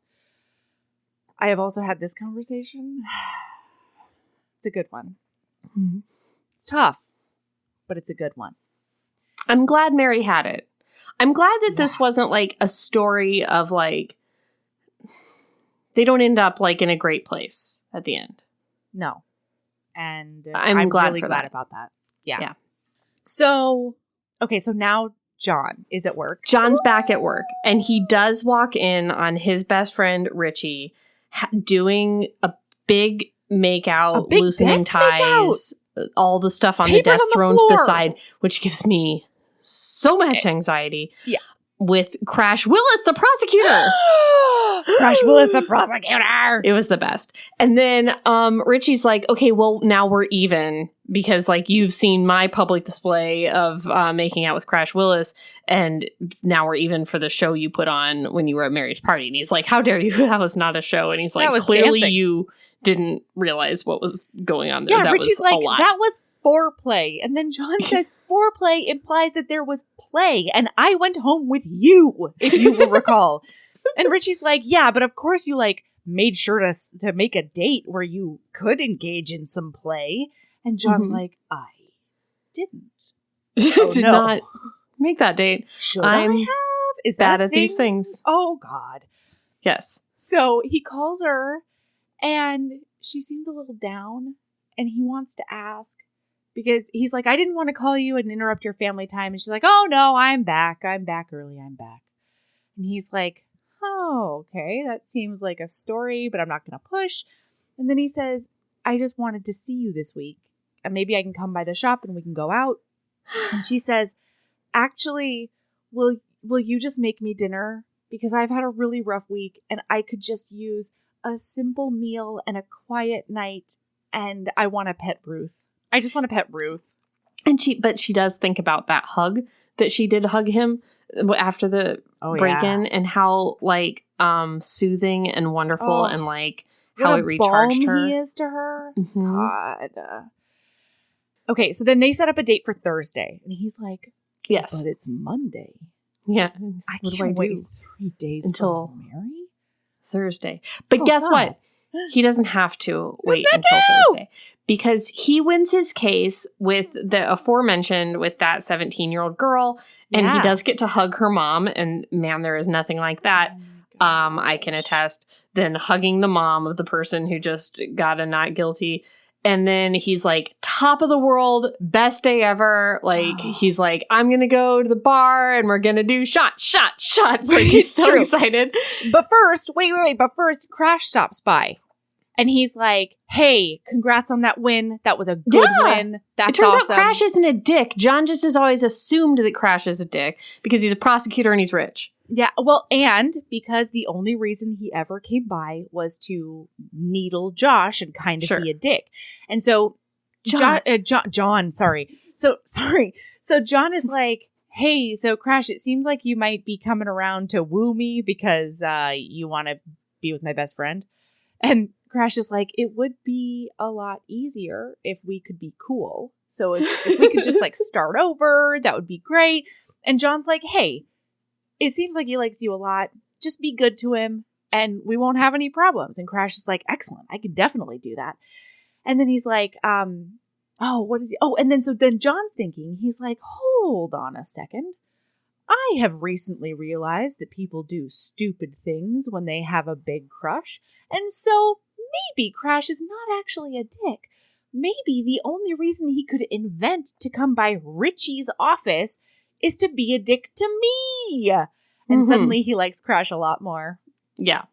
I have also had this conversation. It's a good one. Mm-hmm. It's tough, but it's a good one. I'm glad Mary had it. I'm glad that this wasn't like a story of like, they don't end up like in a great place at the end. No. And I'm glad really for glad that. about that. Yeah. So now John is at work. John's back at work and he does walk in on his best friend, Richie, doing a big makeout, loosening ties, all the stuff on the desk thrown to the side, which gives me so much anxiety. Yeah. With Crash Willis, the prosecutor. Crash Willis, the prosecutor. It was the best. And then Richie's like, okay, well, now we're even because like you've seen my public display of making out with Crash Willis. And now we're even for the show you put on when you were at Mary's party. And he's like, how dare you? That was not a show. And he's like, clearly dancing. You didn't realize what was going on there. Yeah, that Richie's was like, a lot. that was foreplay. And then John says, foreplay implies that there was play. And I went home with you, if you will recall. And Richie's like, yeah, but of course you like made sure to make a date where you could engage in some play. And John's like, I didn't. Did not make that date. Should I have? Is that bad at these things? Oh, God. Yes. So he calls her and she seems a little down and he wants to ask because he's like, I didn't want to call you and interrupt your family time. And she's like, oh, no, I'm back. I'm back early. I'm back. And he's like, oh, okay, that seems like a story, but I'm not going to push. And then he says, I just wanted to see you this week. And maybe I can come by the shop and we can go out. And she says, actually, will you just make me dinner? Because I've had a really rough week and I could just use a simple meal and a quiet night. And I want to pet Ruth. I just want to pet Ruth. And she does think about that hug that she did hug him after the break-in and how like soothing and wonderful and like how it recharged her. He is to her. Mm-hmm. God. Okay, so then they set up a date for Thursday, and he's like, "Yes, but it's Monday." Yeah, I can't wait 3 days until Mary Thursday. But guess what? He doesn't have to wait until Thursday because he wins his case with the aforementioned with that 17-year-old girl, and he does get to hug her mom. And man, there is nothing like that. I can attest. Then hugging the mom of the person who just got a not guilty. And then he's like, top of the world, best day ever. Like, he's like, I'm going to go to the bar and we're going to do shots. Like, he's so excited. But first, wait. But first, Crash stops by. And he's like, hey, congrats on that win. That was a good win. That's awesome. It turns out Crash isn't a dick. John just has always assumed that Crash is a dick because he's a prosecutor and he's rich. Yeah, well, and because the only reason he ever came by was to needle Josh and kind of be a dick. And so John, sorry. So John is like, hey, so Crash, it seems like you might be coming around to woo me because you want to be with my best friend. And Crash is like, it would be a lot easier if we could be cool. So if we could just like start over, that would be great. And John's like, hey, it seems like he likes you a lot. Just be good to him and we won't have any problems. And Crash is like, excellent. I can definitely do that. And then he's like, what is he? Oh, and then John's thinking, he's like, hold on a second. I have recently realized that people do stupid things when they have a big crush. And so maybe Crash is not actually a dick. Maybe the only reason he could invent to come by Richie's office is to be a dick to me. And suddenly he likes Crash a lot more. Yeah.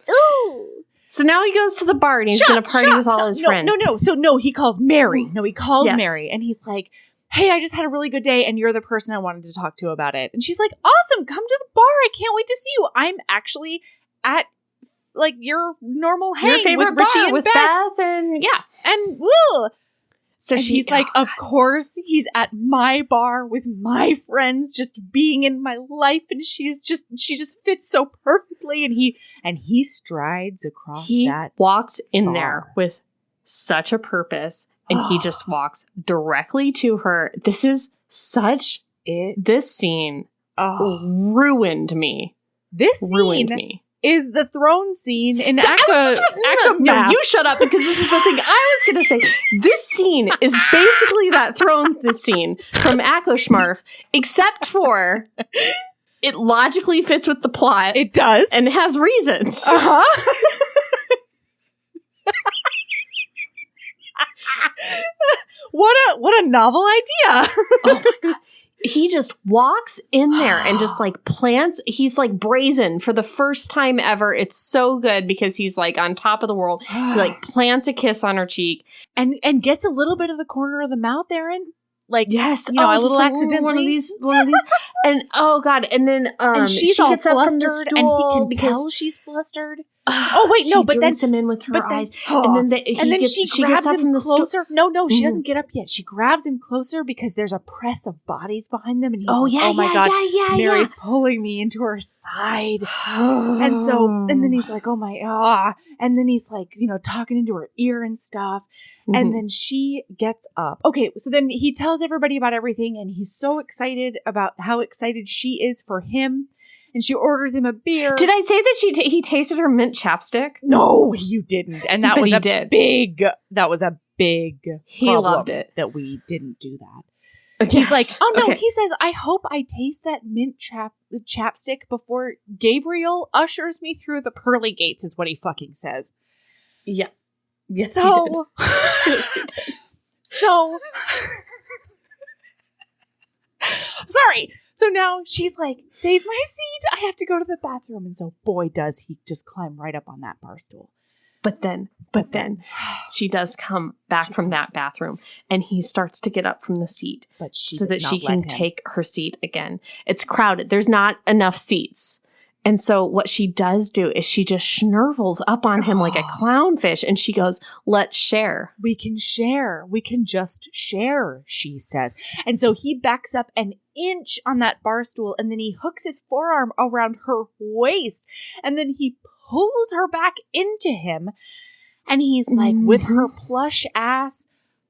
Ooh. So now he goes to the bar and he's going to party with all his friends. No, he calls Mary. No, he calls Mary and he's like, hey, I just had a really good day and you're the person I wanted to talk to about it. And she's like, awesome, come to the bar. I can't wait to see you. I'm actually at like your normal hang your favorite with Richie bar and with Beth and and Will. So she's like, of course, he's at my bar with my friends, just being in my life, and she just fits so perfectly. And he strides across that. He walks in bar. there with such a purpose, and he just walks directly to her. This is this scene ruined me. This ruined scene me. Is the throne scene in No, you shut up because this is the thing I was going to say. This scene is basically that throne scene from Akkoshmarf, except for it logically fits with the plot. It does. And has reasons. Uh-huh. What a novel idea. Oh my God. He just walks in there and just like plants. He's like brazen for the first time ever. It's so good because he's like on top of the world. He like plants a kiss on her cheek and gets a little bit of the corner of the mouth, Erin. Like, yes, a little like accidentally. One of these. And oh God. And then and she's all flustered and he can tell she's flustered. Oh wait, no! But then him in with her eyes, and then she grabs him closer. No, she doesn't get up yet. She grabs him closer because there's a press of bodies behind them, and he's oh my God, Mary's pulling me into her side, and then he's like, and then he's like, talking into her ear and stuff, and then she gets up. Okay, so then he tells everybody about everything, and he's so excited about how excited she is for him. And she orders him a beer. Did I say that he tasted her mint chapstick? No, you didn't. And that was a big he loved it. That we didn't do that. He's like, he says, I hope I taste that mint chapstick before Gabriel ushers me through the pearly gates is what he fucking says. Yeah. Yes, he did. Yes, he did. So, sorry. So now she's like, save my seat. I have to go to the bathroom. And so boy, does he just climb right up on that bar stool. But then she does come back from that bathroom and he starts to get up from the seat so that she can take her seat again. It's crowded. There's not enough seats. And so what she does do is she just snurvels up on him like a clownfish and she goes, let's share. We can share. We can just share, she says. And so he backs up an inch on that bar stool and then he hooks his forearm around her waist and then he pulls her back into him. And he's like, with her plush ass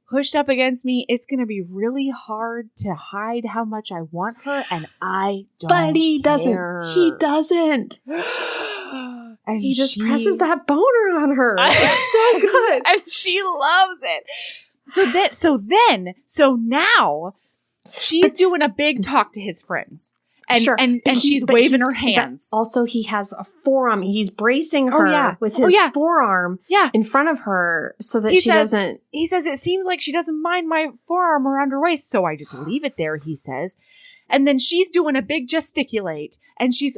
pushed up against me, it's going to be really hard to hide how much I want her. And I don't But he care. doesn't. He doesn't. And he just presses that boner on her. It's so good. And she loves it. So now she's doing a big talk to his friends. And, sure. and she's waving her hands. Also, he has a forearm. He's bracing her with his forearm in front of her so that she doesn't... He says, it seems like she doesn't mind my forearm around her waist, so I just leave it there, he says. And then she's doing a big gesticulate, and she's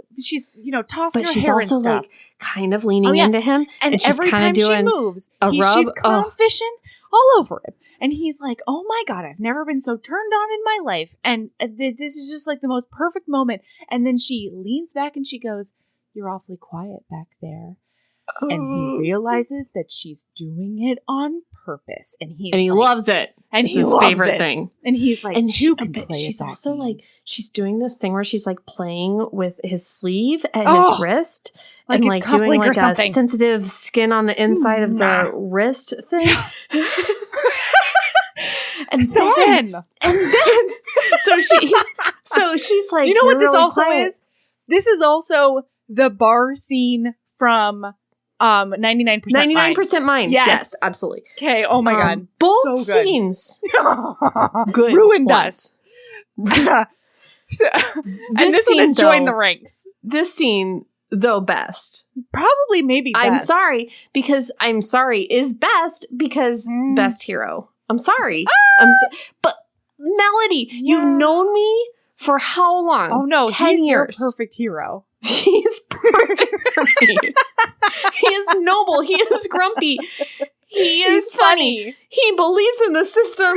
tossing her hair and stuff. But she's also, like, kind of leaning into him. And every time she moves, she's clownfishing all over him. And he's like, oh my God, I've never been so turned on in my life. And this is just like the most perfect moment. And then she leans back and she goes, you're awfully quiet back there. And he realizes that she's doing it on purpose. And he loves it. And it's his favorite thing. And he's like, she's also like, she's doing this thing where she's like playing with his sleeve at his wrist. Like and like doing like a sensitive skin on the inside of the wrist thing. And so she's like, you know what this really also quiet. is? This is also the bar scene from 99% Mine. Yes, absolutely. Okay. Oh my God. Both so good. Scenes good ruined us. And this one has joined the ranks. This scene, though, best. Probably maybe best. I'm sorry because best hero. I'm sorry. But Melody, you've known me for how long? Oh no, 10 years. Your perfect hero. He's perfect for me. He is noble. He is grumpy. He is funny. He believes in the system.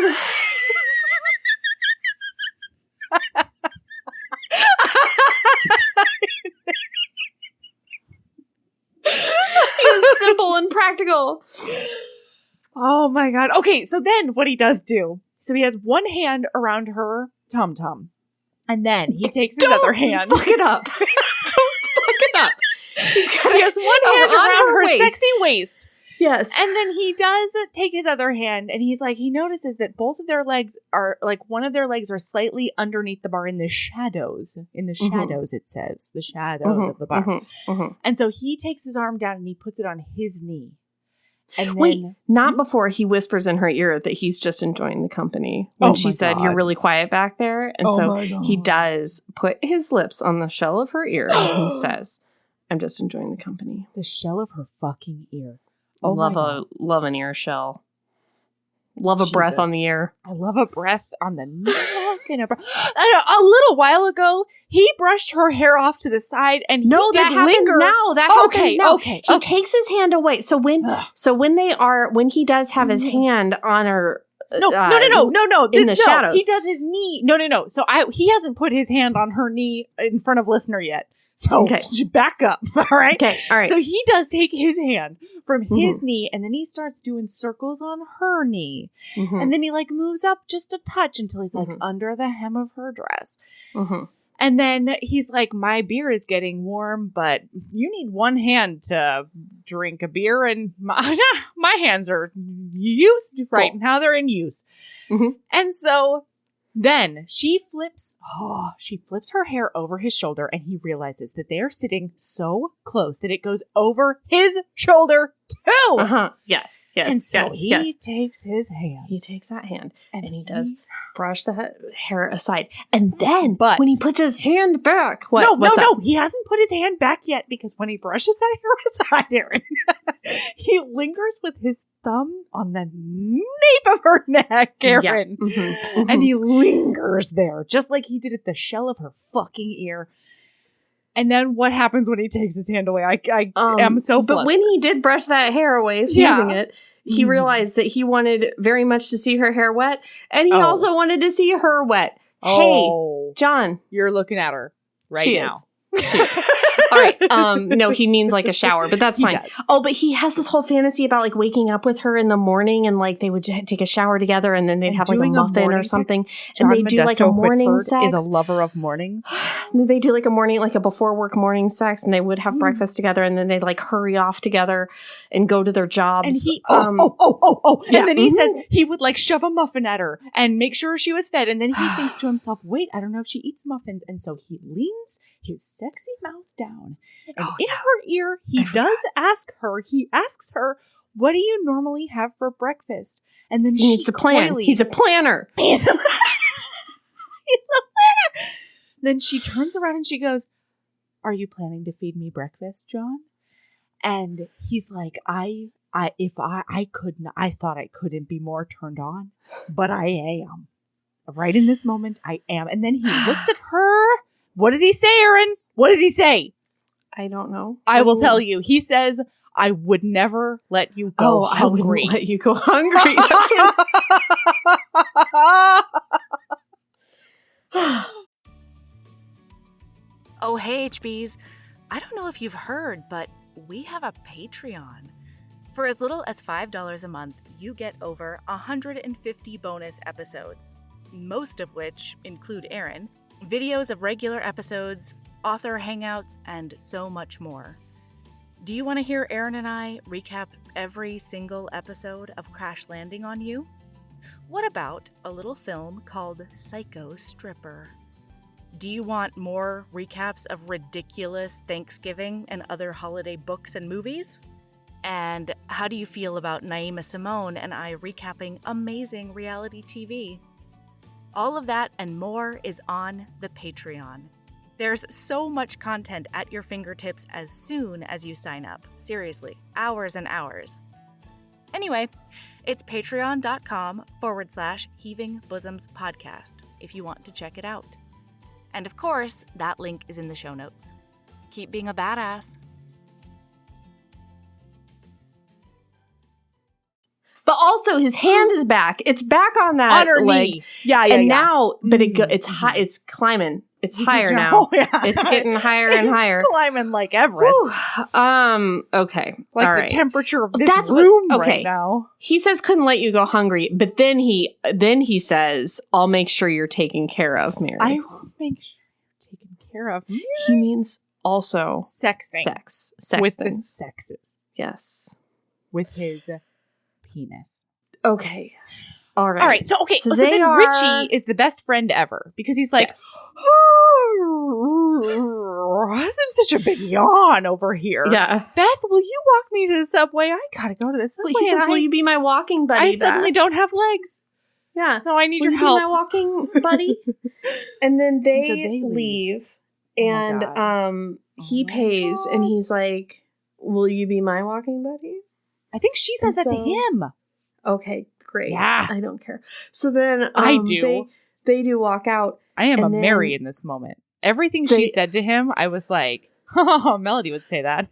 He is simple and practical. Oh my God. Okay, so then what he does do, so he has one hand around her tum-tum, and then he takes his other hand. Fuck it up. Don't fuck it up. He has one hand around her sexy waist. Yes. And then he does take his other hand, and he's like, he notices that both of their legs are, like, one of their legs are slightly underneath the bar in the shadows. In the shadows, it says. The shadows of the bar. And so he takes his arm down, and he puts it on his knee. And then, not before he whispers in her ear that he's just enjoying the company. When she said, you're really quiet back there. And so he does put his lips on the shell of her ear, and he says, I'm just enjoying the company. The shell of her fucking ear. Love an ear shell. Love a breath on the ear. I love a breath on the neck and a little while ago, he brushed her hair off to the side, and that happens now. That happens now. Okay. He takes his hand away. So when he does have his hand on her. No. In the shadows, he does his knee. No. So he hasn't put his hand on her knee in front of listener yet. So back up, all right? Okay, all right. So he does take his hand from his knee, and then he starts doing circles on her knee. And then he, like, moves up just a touch until he's, like, under the hem of her dress. And then he's like, my beer is getting warm, but you need one hand to drink a beer, and my hands are used right now. They're in use. And so... then she flips her hair over his shoulder, and he realizes that they are sitting so close that it goes over his shoulder too. Yes. And so yes, he yes. takes his hand. He takes that hand and he does brush the hair aside. And then But when he puts his hand back, what? No. He hasn't put his hand back yet because when he brushes that hair aside, Erin, he lingers with his thumb on the nape of her neck, Erin. Yeah. And he lingers there, just like he did at the shell of her fucking ear. And then what happens when he takes his hand away? I am so flustered. But when he did brush that hair away, smoothing it, he realized that he wanted very much to see her hair wet. And he also wanted to see her wet. Hey, John. You're looking at her right now. She is. All right. No, he means like a shower, but that's fine. Does. Oh, but he has this whole fantasy about like waking up with her in the morning and like they would take a shower together and then they'd have like a muffin or something. And they do like a morning sex. Is a lover of mornings. And they do like a morning, like a before work morning sex, and they would have breakfast together and then they'd like hurry off together and go to their jobs. And he, Yeah. And then he says he would like shove a muffin at her and make sure she was fed. And then he thinks to himself, wait, I don't know if she eats muffins. And so he leans his sexy mouth down. And in her ear, he asks her, what do you normally have for breakfast? And then he needs to plan. He's a planner. He's a planner. Then she turns around and she goes, are you planning to feed me breakfast, John? And he's like, I thought I couldn't be more turned on, but I am. Right in this moment, I am. And then he looks at her. What does he say, Erin? What does he say? I don't know. I will tell you. He says, I would never let you go hungry. I wouldn't let you go hungry. That's Oh, hey, HBs. I don't know if you've heard, but we have a Patreon. For as little as $5 a month, you get over 150 bonus episodes, most of which include Erin, videos of regular episodes, author hangouts, and so much more. Do you want to hear Erin and I recap every single episode of Crash Landing on You? What about a little film called Psycho Stripper? Do you want more recaps of ridiculous Thanksgiving and other holiday books and movies? And how do you feel about Naima Simone and I recapping amazing reality TV? All of that and more is on the Patreon. There's so much content at your fingertips as soon as you sign up. Seriously, hours and hours. Anyway, it's patreon.com/Heaving Bosoms Podcast if you want to check it out. And of course, that link is in the show notes. Keep being a badass. But also, his hand is back. It's back on that on her leg. knee. Yeah. And now, but it's high. It's climbing. It's higher now. It's getting higher and higher. It's climbing like Everest. Okay. Like all the right. temperature of this room okay. right now. He says couldn't let you go hungry, but then he says, I'll make sure you're taken care of, Mary. I will make sure you're taken care of. Mary. He means also sexing. Sex. With the sexes. Yes. With his penis. Okay. All right. So then Richie is the best friend ever because he's like, this is such a big yawn over here. Yeah. Buddy, will you walk me to the subway? I gotta go to the subway. He says, will you be my walking buddy? I suddenly don't have legs. Yeah. So I need your will help. Be my walking buddy? And then they leave. And he pays and he's like, will you be my walking buddy? I think she says that to him. Okay, great. Yeah. I don't care. So then I do. They do walk out. I am a Mary in this moment. Everything she said to him, I was like, oh, Melody would say that.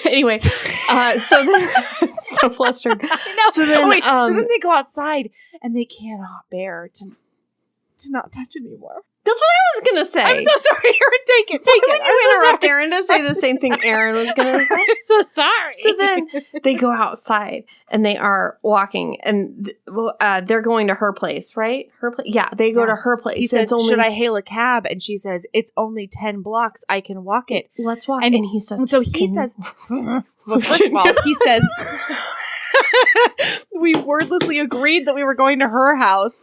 Anyway, so then so flustered. I know. So then, so then they go outside and they cannot bear to not touch anymore. That's what I was gonna say. I'm so sorry, Erin. Take it. Why would you interrupt Erin to say the same thing Erin was gonna say? I'm so sorry. So then they go outside and they are walking, and they're going to her place, right? Her place. Yeah, they go to her place. He says, "Should I hail a cab?" And she says, "It's only 10 blocks. I can walk it. Let's walk." And he says, "So he says." Well, first of all, he says. We wordlessly agreed that we were going to her house.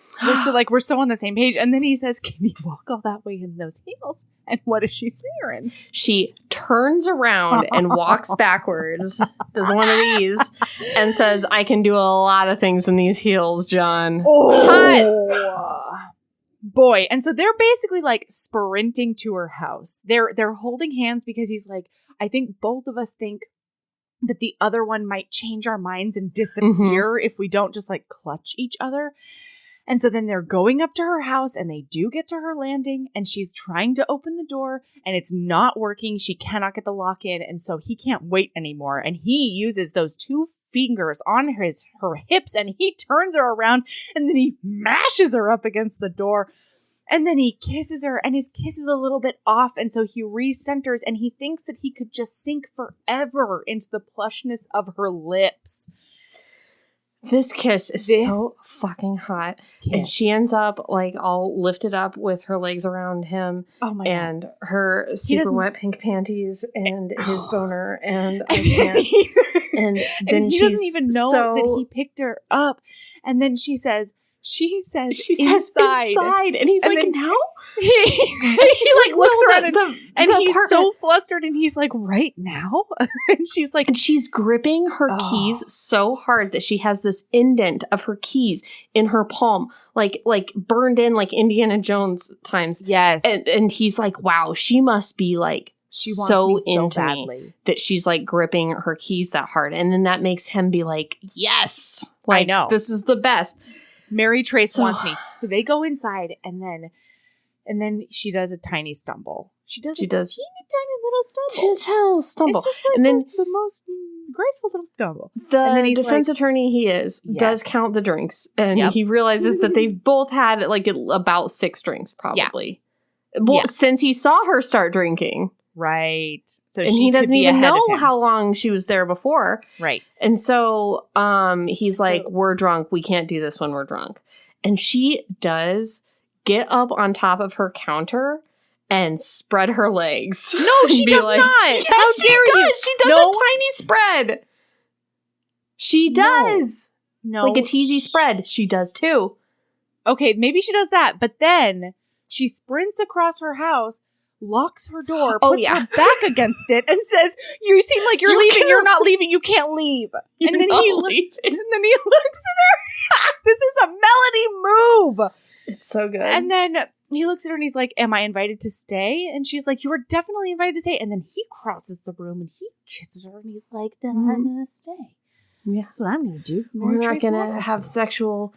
So like we're so on the same page. And then he says, can you walk all that way in those heels? And what does she say, Erin? She turns around and walks backwards, does one of these, and says, I can do a lot of things in these heels, John. Hot. Boy. And so they're basically like sprinting to her house. They're holding hands because he's like, I think both of us think that the other one might change our minds and disappear if we don't just like clutch each other. And so then they're going up to her house and they do get to her landing and she's trying to open the door and it's not working. She cannot get the lock in. And so he can't wait anymore. And he uses those 2 fingers on her hips and he turns her around and then he mashes her up against the door. And then he kisses her and his kiss is a little bit off. And so he recenters and he thinks that he could just sink forever into the plushness of her lips. This kiss is so fucking hot. And she ends up like all lifted up with her legs around him. Oh my and God. Her super wet pink panties and his boner. And I can't. And then he doesn't even know that he picked her up. And then she says inside. And he's like, now? And she like looks around and he's so flustered and he's like, right now? And she's like, and she's gripping her keys so hard that she has this indent of her keys in her palm, like burned in like Indiana Jones times. Yes. And he's like, wow, she must be like she so wants me so into badly. me that she's like gripping her keys that hard. And then that makes him be like, yes, like, I know. This is the best. Mary Trace wants me. So they go inside and then she does a tiny stumble. She does a teeny tiny little stumble. It's just like and then the most graceful little stumble. The defense attorney does count the drinks. And he realizes that they've both had like about 6 drinks probably. Yeah. Well, since he saw her start drinking. Right. So and he doesn't even know how long she was there before. Right. And so he's like, we're drunk. We can't do this when we're drunk. And she does get up on top of her counter and spread her legs. No, she does not. Yes, how dare you? She does a tiny spread. She does. No. Like a teasy spread. She does too. Okay, maybe she does that. But then she sprints across her house, locks her door, puts her back against it, and says, you seem like you're leaving. You're not leaving. You can't leave. And then he looks at her. This is a Melody move. It's so good. And then he looks at her and he's like, am I invited to stay? And she's like, you were definitely invited to stay. And then he crosses the room and he kisses her and he's like, then I'm going to stay. Yeah. That's what I'm going to do. We're not going to have sexual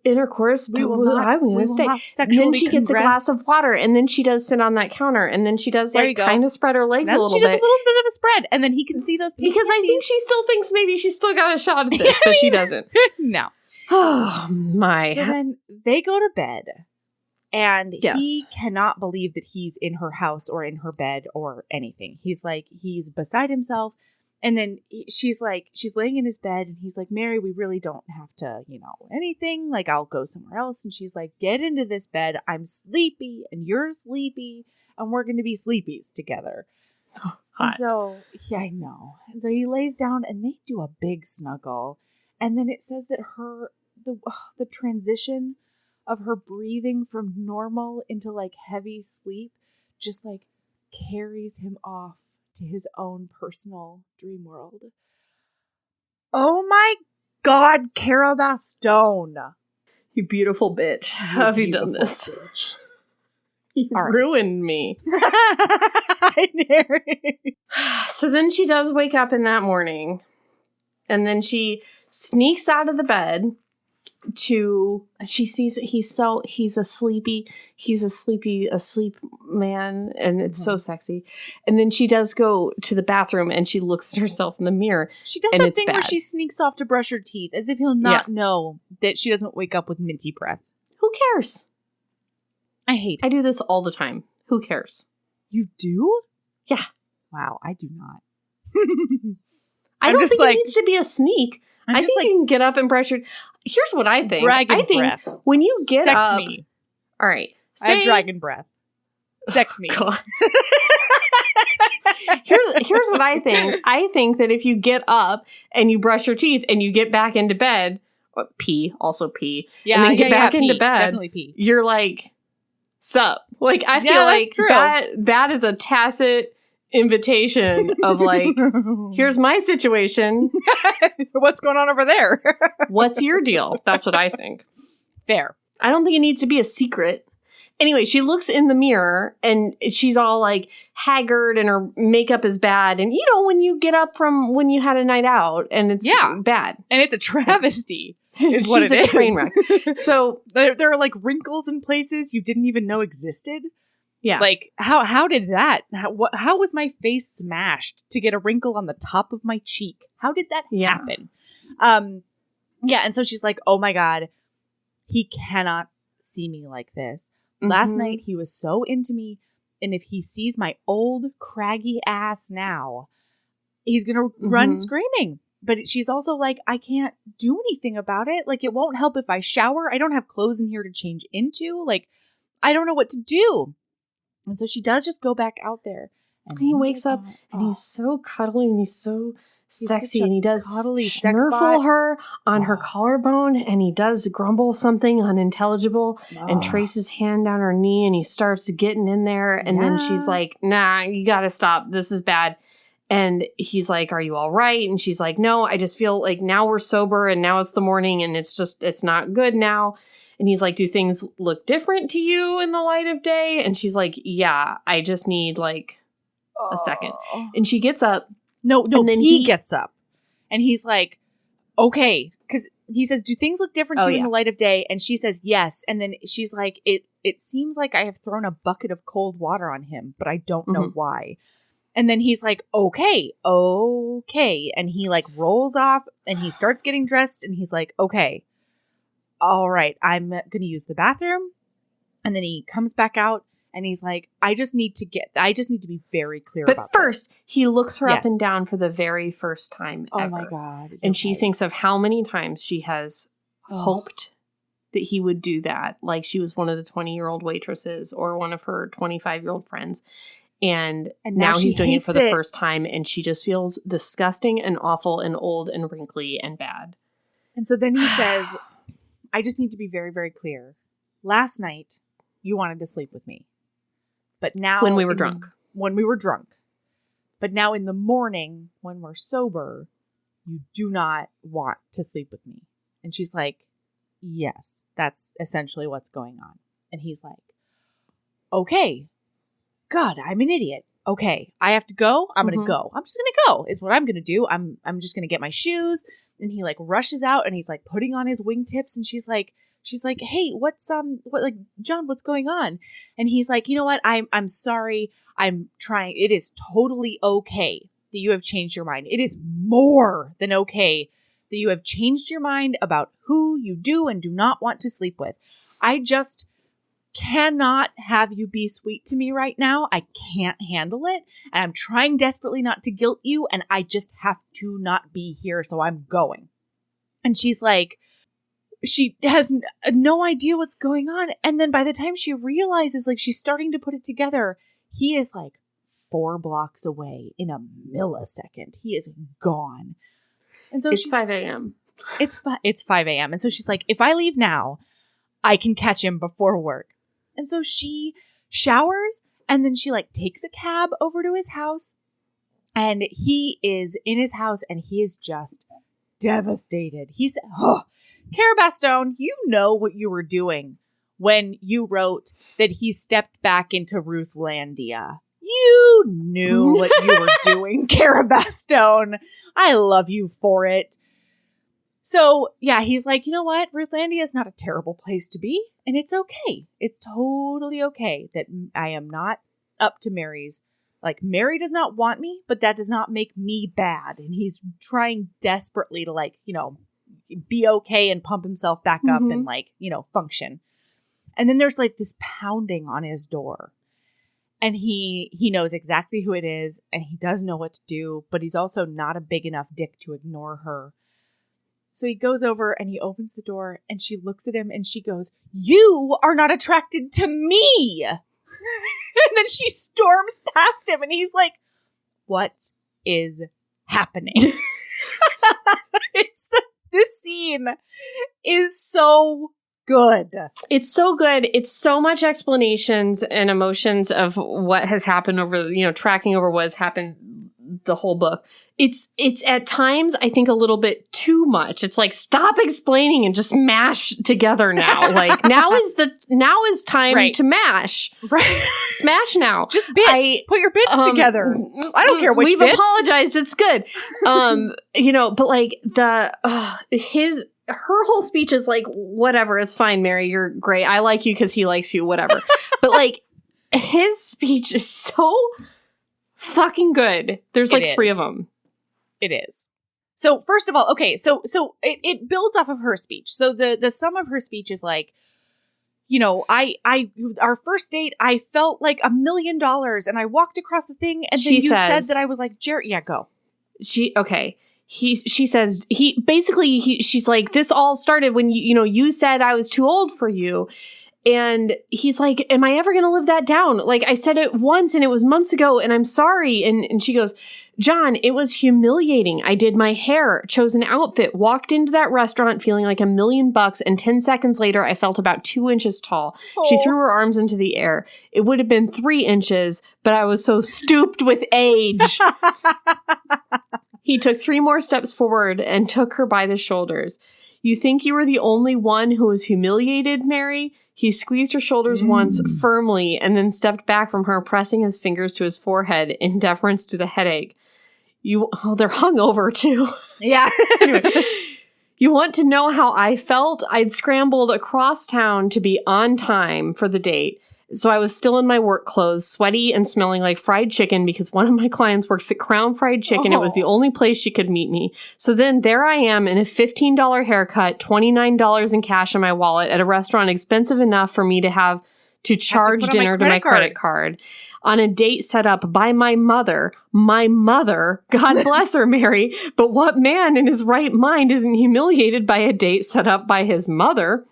intercourse. I'm going to stay. And then she gets a glass of water and then she does sit on that counter and then she does kind of spread her legs a little bit. She does a little bit of a spread and then he can see those pink because I think she still thinks maybe she's still got a shot at this, but she doesn't. No. Oh my. So then they go to bed and he cannot believe that he's in her house or in her bed or anything. He's like, he's beside himself. And then she's like, she's laying in his bed and he's like, Mary, we really don't have to, anything. Like, I'll go somewhere else. And she's like, get into this bed. I'm sleepy and you're sleepy and we're going to be sleepies together. And so, I know. And so he lays down and they do a big snuggle. And then it says that the transition of her breathing from normal into like heavy sleep just like carries him off to his own personal dream world. Oh my God, Cara Bastone. You beautiful bitch. How have you done this? Bitch. You ruined me. So then she does wake up in that morning and then she sneaks out of the bed she sees he's a sleepy asleep man and it's so sexy. And then she does go to the bathroom and she looks at herself in the mirror. She does that thing where she sneaks off to brush her teeth as if he'll not know that she doesn't wake up with minty breath. Who cares? I hate it. I do this all the time. Who cares? You do? Yeah. Wow, I do not. I don't think it needs to be a sneak. I think you can get up and brush your... Here's what I think. Dragon breath. When you get up... me. All right. I have dragon breath. Sex me. God. Here's what I think. I think that if you get up and you brush your teeth and you get back into bed, pee, Yeah, and then get back into pee. bed, Definitely pee. you're like, sup. Like, I feel like that is a tacit invitation of like, here's my situation. What's going on over there? What's your deal? That's what I think. Fair. I don't think it needs to be a secret. Anyway, she looks in the mirror and she's all like haggard and her makeup is bad. And you know, when you get up from when you had a night out and it's bad. And it's a travesty. Is what She's it a is. train wreck. So there are like wrinkles in places you didn't even know existed. yeah. Like how did that? How was my face smashed to get a wrinkle on the top of my cheek? How did that happen? Yeah, and so she's like, "Oh my God, he cannot see me like this. Last night he was so into me, and if he sees my old craggy ass now, he's gonna run screaming." But she's also like, I can't do anything about it. Like, it won't help if I shower. I don't have clothes in here to change into. Like, I don't know what to do. And so she does just go back out there. And he wakes up and he's so cuddly and he's so sexy, and he does cuddly sex snurfle bot. her on her collarbone, and he does grumble something unintelligible and trace his hand down her knee, and he starts getting in there, and then she's like, nah, you gotta stop, this is bad. And he's like, are you all right? And she's like, no, I just feel like now we're sober and now it's the morning and it's not good now. And he's like, do things look different to you in the light of day? And she's like, yeah, I just need like a second. And she gets up. No, and then he gets up. And he's like, okay. Because he says, do things look different to you in the light of day? And she says, yes. And then she's like, it seems like I have thrown a bucket of cold water on him, but I don't know why. And then he's like, okay. And he like rolls off and he starts getting dressed and he's like, okay, all right, I'm going to use the bathroom. And then he comes back out and he's like, I just need to be very clear about this. But first, he looks her up and down for the very first time ever. Oh my God. And she thinks of how many times she has hoped that he would do that. Like she was one of the 20-year-old waitresses or one of her 25-year-old friends. And now he's doing it for the first time, and she just feels disgusting and awful and old and wrinkly and bad. And so then he says, I just need to be very, very clear. Last night, you wanted to sleep with me. But now... When we were drunk. But now in the morning, when we're sober, you do not want to sleep with me. And she's like, yes, that's essentially what's going on. And he's like, okay. God, I'm an idiot. Okay, I have to go. I'm going to go. I'm just going to go is what I'm going to do. I'm just going to get my shoes. And he like rushes out and he's like putting on his wingtips. And she's like, hey, John, what's going on? And he's like, you know what? I'm sorry. I'm trying. It is totally okay that you have changed your mind. It is more than okay that you have changed your mind about who you do and do not want to sleep with. I just cannot have you be sweet to me right now. I can't handle it. And I'm trying desperately not to guilt you. And I just have to not be here. So I'm going. And she's like, she has no idea what's going on. And then by the time she realizes, like, she's starting to put it together, he is like 4 blocks away in a millisecond. He is gone. And so it's 5 a.m. It's 5 a.m. And so she's like, if I leave now, I can catch him before work. And so she showers and then she like takes a cab over to his house, and he is in his house and he is just devastated. He said, Cara Bastone, you know what you were doing when you wrote that he stepped back into Ruthlandia. You knew what you were doing, Cara Bastone. I love you for it. So, yeah, he's like, you know what? Ruthlandia is not a terrible place to be, and it's okay. It's totally okay that I am not up to Mary's. Like, Mary does not want me, but that does not make me bad. And he's trying desperately to, like, you know, be okay and pump himself back up and, like, you know, function. And then there's, like, this pounding on his door. And he knows exactly who it is, and he does know what to do, but he's also not a big enough dick to ignore her. So he goes over and he opens the door and she looks at him and she goes, you are not attracted to me. And then she storms past him and he's like, what is happening? This scene is so good. It's so good. It's so much explanations and emotions of what has happened over, tracking over what has happened the whole book. It's at times, I think, a little bit too much. It's like, stop explaining and just mash together now. Like, now is time to mash. Right. Smash now. Just bits. Put your bits together. I don't care which We've bits. apologized. It's good. But like her whole speech is like, whatever, it's fine, Mary, you're great. I like you because he likes you, whatever. But like, his speech is so fucking good. There's like three of them. It is. So first of all, okay, so it builds off of her speech. So the sum of her speech is like, our first date, I felt like $1 million and I walked across the thing and then you said that I was like, Jerry, yeah, go. She's like, this all started when you said I was too old for you. And he's like, am I ever going to live that down? Like, I said it once and it was months ago and I'm sorry. And she goes, John, it was humiliating. I did my hair, chose an outfit, walked into that restaurant feeling like $1 million, and 10 seconds later, I felt about 2 inches tall. Oh. She threw her arms into the air. It would have been 3 inches, but I was so stooped with age. He took 3 more steps forward and took her by the shoulders. You think you were the only one who was humiliated, Mary? He squeezed her shoulders once firmly and then stepped back from her, pressing his fingers to his forehead in deference to the headache. They're hungover too. Yeah. Anyway, you want to know how I felt? I'd scrambled across town to be on time for the date. So I was still in my work clothes, sweaty and smelling like fried chicken because one of my clients works at Crown Fried Chicken. Oh. It was the only place she could meet me. So then there I am in a $15 haircut, $29 in cash in my wallet at a restaurant expensive enough for me to have to charge dinner to my credit card. On a date set up by my mother, God bless her, Mary. But what man in his right mind isn't humiliated by a date set up by his mother?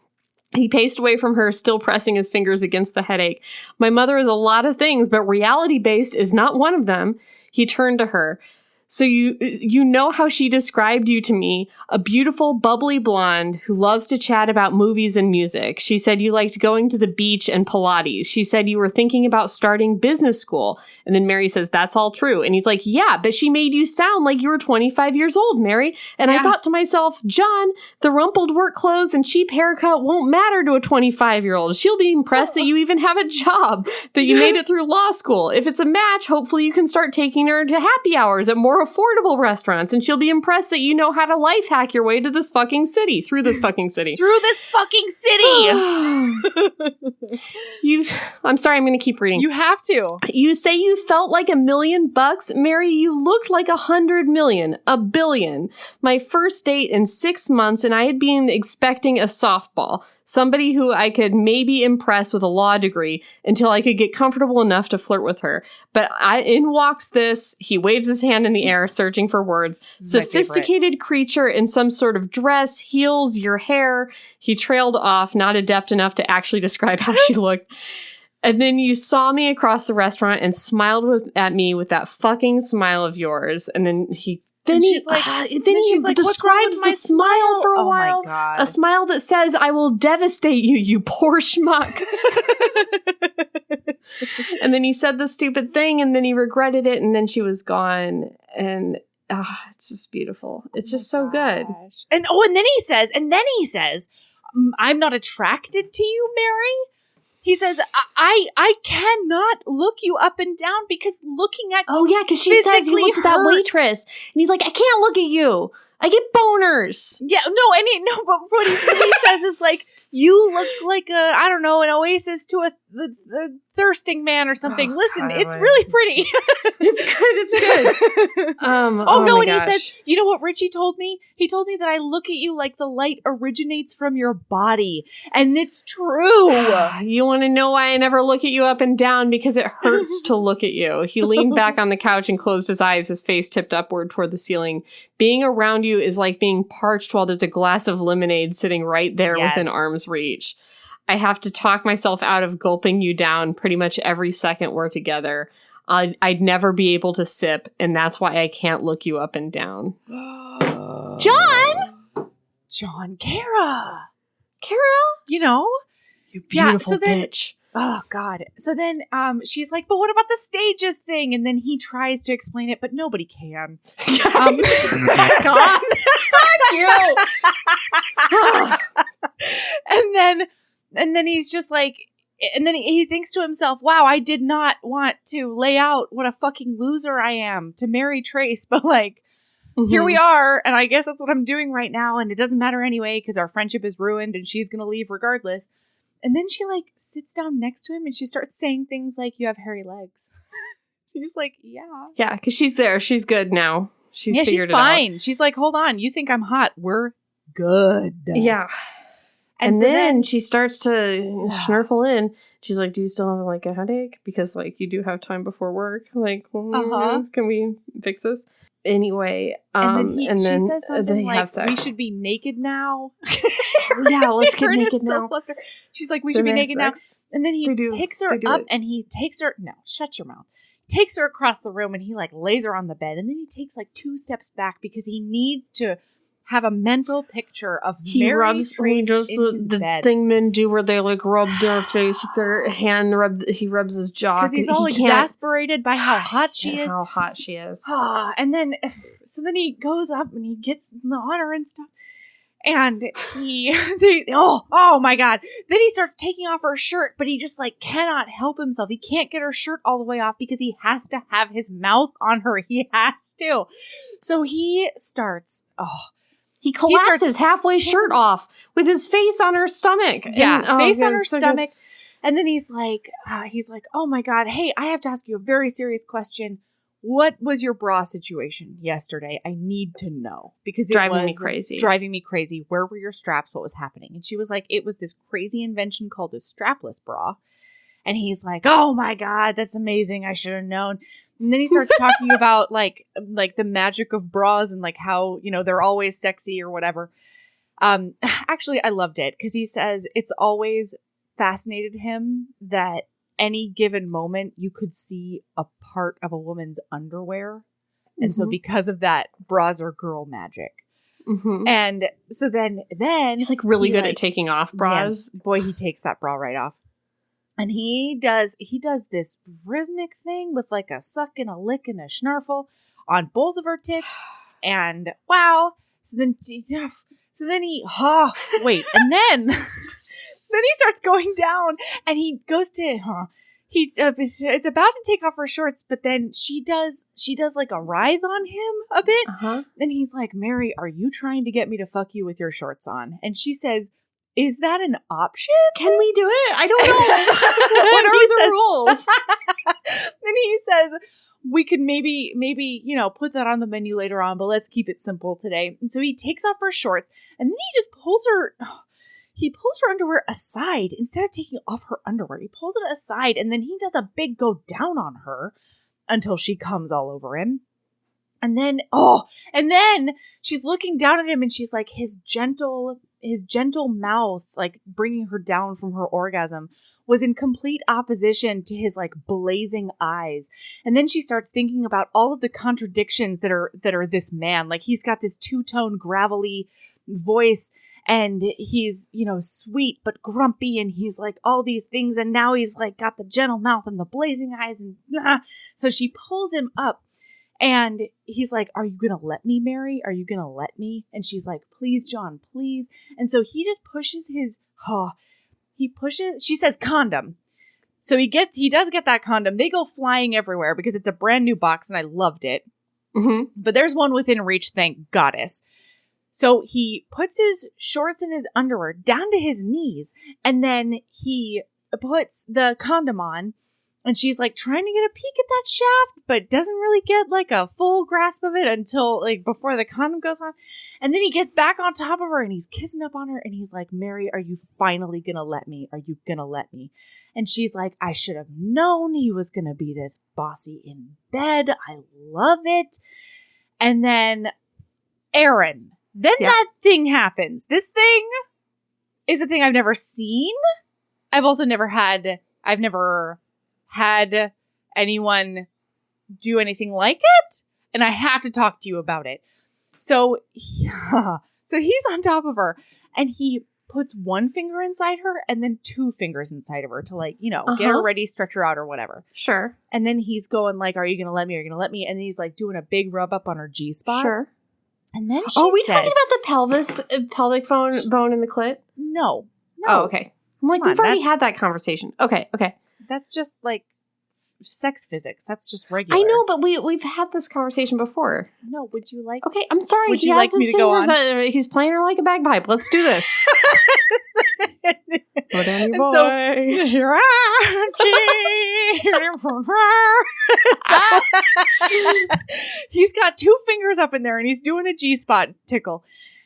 He paced away from her, still pressing his fingers against the headache. My mother is a lot of things, but reality-based is not one of them. He turned to her. So you know how she described you to me, a beautiful, bubbly blonde who loves to chat about movies and music. She said you liked going to the beach and Pilates. She said you were thinking about starting business school. And then Mary says, that's all true. And he's like, yeah, but she made you sound like you were 25 years old, Mary. And I thought to myself, John, the rumpled work clothes and cheap haircut won't matter to a 25-year-old. She'll be impressed that you even have a job, that you made it through law school. If it's a match, hopefully you can start taking her to happy hours at more affordable restaurants, and she'll be impressed that you know how to life hack your way to this fucking city. Through this fucking city. I'm sorry, I'm going to keep reading. You have to. You say you felt like $1 million? Mary, you looked like 100 million, a billion. My first date in 6 months, and I had been expecting a softball. Somebody who I could maybe impress with a law degree until I could get comfortable enough to flirt with her. But in walks this, he waves his hand in the air, searching for words. Sophisticated creature in some sort of dress, heels, your hair. He trailed off, not adept enough to actually describe how she looked. And then you saw me across the restaurant and smiled at me with that fucking smile of yours. And then he describes the smile for a while. My God. A smile that says, I will devastate you, you poor schmuck. And then he said the stupid thing, and then he regretted it, and then she was gone. And it's just beautiful. It's just so good. And then he says, I'm not attracted to you, Mary. He says, I cannot look you up and down because looking at you. Oh, yeah, because she says you looked at that waitress. And he's like, I can't look at you. I get boners. Yeah, but what he says is like, you look like an oasis to a thirsting man or something. Listen, it's really pretty. It's good. And he says, you know what Richie told me? He told me that I look at you like the light originates from your body. And it's true. You want to know why I never look at you up and down? Because it hurts to look at you. He leaned back on the couch and closed his eyes, his face tipped upward toward the ceiling. Being around you is like being parched while there's a glass of lemonade sitting right there within arm's reach. I have to talk myself out of gulping you down pretty much every second we're together. I'd never be able to sip, and that's why I can't look you up and down. John, Cara. You You beautiful then, bitch. Oh, God. So then she's like, but what about the stages thing? And then he tries to explain it, but nobody can. God. Fuck you. and then he's just like, and then he thinks to himself, wow, I did not want to lay out what a fucking loser I am to marry Trace, but like, here we are, and I guess that's what I'm doing right now, and it doesn't matter anyway, because our friendship is ruined, and she's gonna leave regardless. And then she, like, sits down next to him, and she starts saying things like, you have hairy legs. He's like, yeah. Yeah, because she's there. She's good now. She's figured it fine. out. She's like, hold on, you think I'm hot. We're good. Yeah. And so then she starts to snurfle in. She's like, do you still have, like, a headache? Because, like, you do have time before work. Like, can we fix this? Anyway, she says something like, we should be naked now. Yeah, let's get naked now. So she's like, we should be naked now. And then he picks her up and he takes her. No, shut your mouth. Takes her across the room and he like lays her on the bed. And then he takes like 2 steps back because he needs to have a mental picture of Mary Trace in his bed. Thing men do where they like rub their face with their hand. He rubs his jaw because he's all exasperated by how hot she is. How hot she is. And then, so then he goes up and he gets on her and stuff. And oh my God. Then he starts taking off her shirt, but he just like cannot help himself. He can't get her shirt all the way off because he has to have his mouth on her. He has to. So he starts, he collapses halfway shirt off with his face on her stomach. Yeah, face on her stomach. Good. And then he's like, oh my God, hey, I have to ask you a very serious question. What was your bra situation yesterday? I need to know because it driving me crazy. Where were your straps? What was happening? And she was like, it was this crazy invention called a strapless bra. And he's like, oh my God, that's amazing. I should have known. And then he starts talking about like the magic of bras and like how, they're always sexy or whatever. Actually, I loved it because he says it's always fascinated him that any given moment you could see a part of a woman's underwear. And so because of that, bras are girl magic. And so then he's like really good at taking off bras. Man, boy, he takes that bra right off. And he does this rhythmic thing with like a suck and a lick and a snarfle on both of her tits. And wow. So then he and then then he starts going down and he goes to it's about to take off her shorts, but then she does like a writhe on him a bit. And he's like, Mary, are you trying to get me to fuck you with your shorts on? And she says, is that an option? Can we do it? I don't know. What are the rules? And he says, we could maybe, put that on the menu later on, but let's keep it simple today. And so he takes off her shorts and then he just pulls her underwear aside instead of taking off her underwear. He pulls it aside and then he does a big go down on her until she comes all over him. And then she's looking down at him and she's like, his gentle mouth, like bringing her down from her orgasm, was in complete opposition to his like blazing eyes. And then she starts thinking about all of the contradictions that are this man. Like he's got this 2-tone gravelly voice and he's, sweet but grumpy and he's like all these things. And now he's like got the gentle mouth and the blazing eyes and so she pulls him up. And he's like, are you going to let me, Mary? Are you going to let me? And she's like, please, John, please. And so he just pushes she says condom. So he does get that condom. They go flying everywhere because it's a brand new box and I loved it. But there's one within reach, thank goddess. So he puts his shorts and his underwear down to his knees and then he puts the condom on. And she's like trying to get a peek at that shaft, but doesn't really get like a full grasp of it until like before the condom goes on. And then he gets back on top of her and he's kissing up on her and he's like, Mary, are you finally going to let me? Are you going to let me? And she's like, I should have known he was going to be this bossy in bed. I love it. And then that thing happens. This thing is a thing I've never seen. I've also never had anyone do anything like it, and I have to talk to you about it. So he's on top of her, and he puts one finger inside her and then two fingers inside of her to like, get her ready, stretch her out or whatever. Sure. And then he's going like, are you going to let me? Are you going to let me? And he's like doing a big rub up on her G-spot. Sure. And then Are we talking about the pelvic bone in the clit? No. Oh, okay. I'm like, we've already had that conversation. Okay. That's just like sex physics. That's just regular. I know, but we've had this conversation before. No, would you like? Okay, I'm sorry. Would you like me to go on? He's playing her like a bagpipe. Let's do this. Put on your boy. So here he's got two fingers up in there and he's doing a G-spot tickle.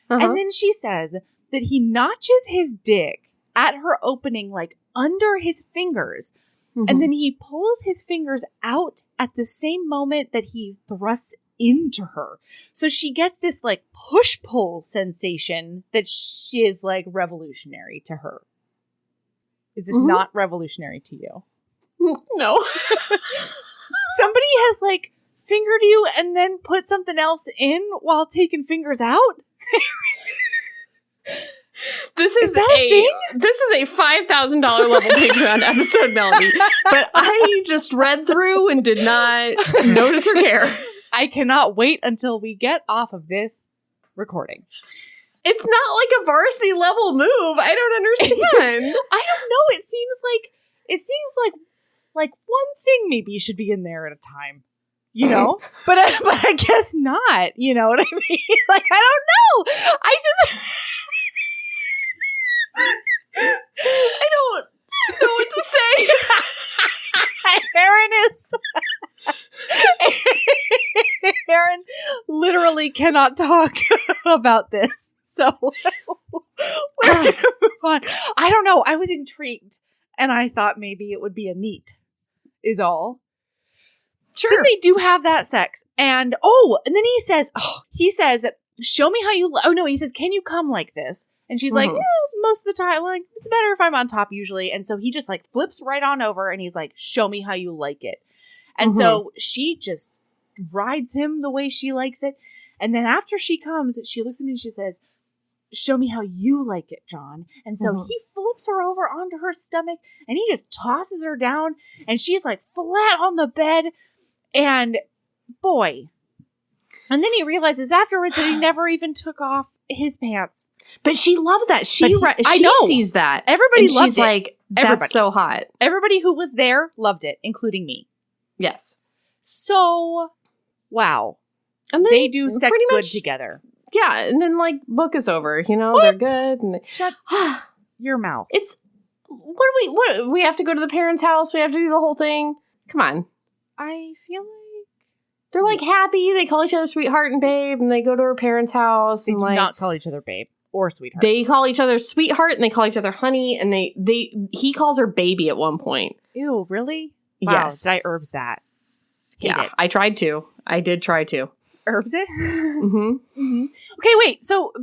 And then she says that he notches his dick at her opening like under his fingers. And then he pulls his fingers out at the same moment that he thrusts into her. So she gets this like push-pull sensation that she is like revolutionary to her. Is this not revolutionary to you? No. Somebody has like fingered you and then put something else in while taking fingers out? This is a $5,000 level Patreon episode, Melanie. But I just read through and did not notice or care. I cannot wait until we get off of this recording. It's not like a varsity level move. I don't understand. I don't know. It seems like one thing maybe you should be in there at a time. But I guess not. You know what I mean? Like, I don't know. I don't know what to say. Erin literally cannot talk about this. So we're going to move on. I don't know. I was intrigued and I thought maybe it would be a neat is all. Sure. Then they do have that sex. And then he says, show me how you, he says, can you come like this? And she's like, most of the time, like, it's better if I'm on top usually. And so he just like flips right on over and he's like, show me how you like it. And so she just rides him the way she likes it. And then after she comes, she looks at me and she says, show me how you like it, John. And so he flips her over onto her stomach and he just tosses her down and she's like flat on the bed. And boy. And then he realizes afterwards that he never even took off his pants. But she loves that. She sees that. Everybody loves it. She's like, that's so hot. Everybody who was there loved it, including me. Yes. So, wow. And then they do sex good together. Yeah, and then like book is over. They're good. And shut your mouth. It's what we have to go to the parents' house. We have to do the whole thing. Come on. I feel like they're like happy. They call each other sweetheart and babe, and they go to her parents' house. They do not call each other babe or sweetheart. They call each other sweetheart and they call each other honey, and he calls her baby at one point. Ew, really? Wow, yes. Did I herbs that? I tried to. I did try to. Herbs it? Okay, wait. So,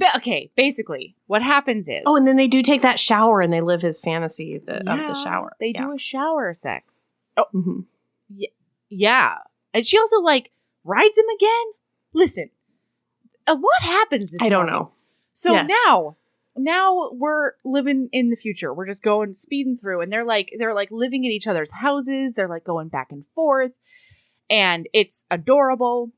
basically, what happens is... Oh, and then they do take that shower and they live his fantasy of the shower. They do a shower sex. Oh, yeah. And she also, like, rides him again? Listen, what happens this morning? I don't know. So now we're living in the future. We're just speeding through, and they're like living in each other's houses. They're like going back and forth, and it's adorable.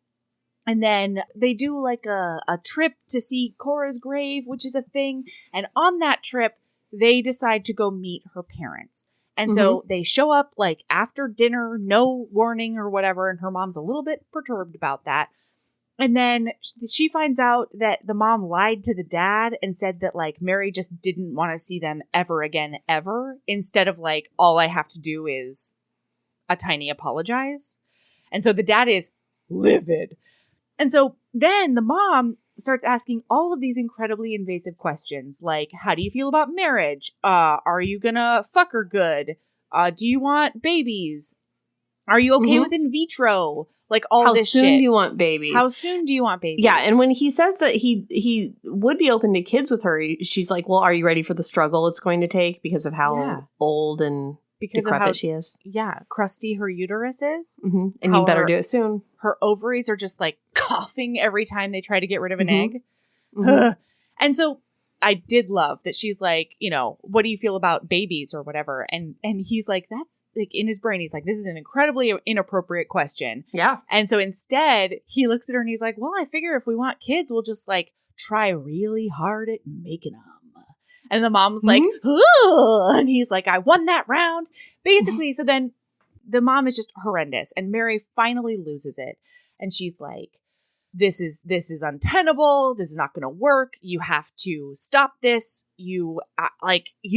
And then they do like a trip to see Cora's grave, which is a thing. And on that trip, they decide to go meet her parents. And so they show up like after dinner, no warning or whatever. And her mom's a little bit perturbed about that. And then she finds out that the mom lied to the dad and said that like Mary just didn't want to see them ever again, ever. Instead of like, all I have to do is a tiny apologize. And so the dad is livid. And so then the mom starts asking all of these incredibly invasive questions, like, how do you feel about marriage? Are you gonna fuck her good? Do you want babies? Are you okay Mhm. with in vitro? Like all How this soon shit. do you want babies? How soon do you want babies? Yeah, and when he says that he would be open to kids with her, she's like, well, are you ready for the struggle it's going to take because of how old and because decrepit of how she is? Yeah, crusty her uterus is. Mm-hmm. And How you better her- do it soon. Her ovaries are just like coughing every time they try to get rid of an Mhm. egg. Mhm. And so I did love that she's like, you know, what do you feel about babies or whatever? And he's like, that's like in his brain, he's like, this is an incredibly inappropriate question. Yeah. And so instead he looks at her and he's like, well, I figure if we want kids, we'll just like try really hard at making them. And the mom's like, ugh! And he's like, I won that round. Basically, so then the mom is just horrendous. And Mary finally loses it. And she's like, this is untenable. This is not going to work. You have to stop this. You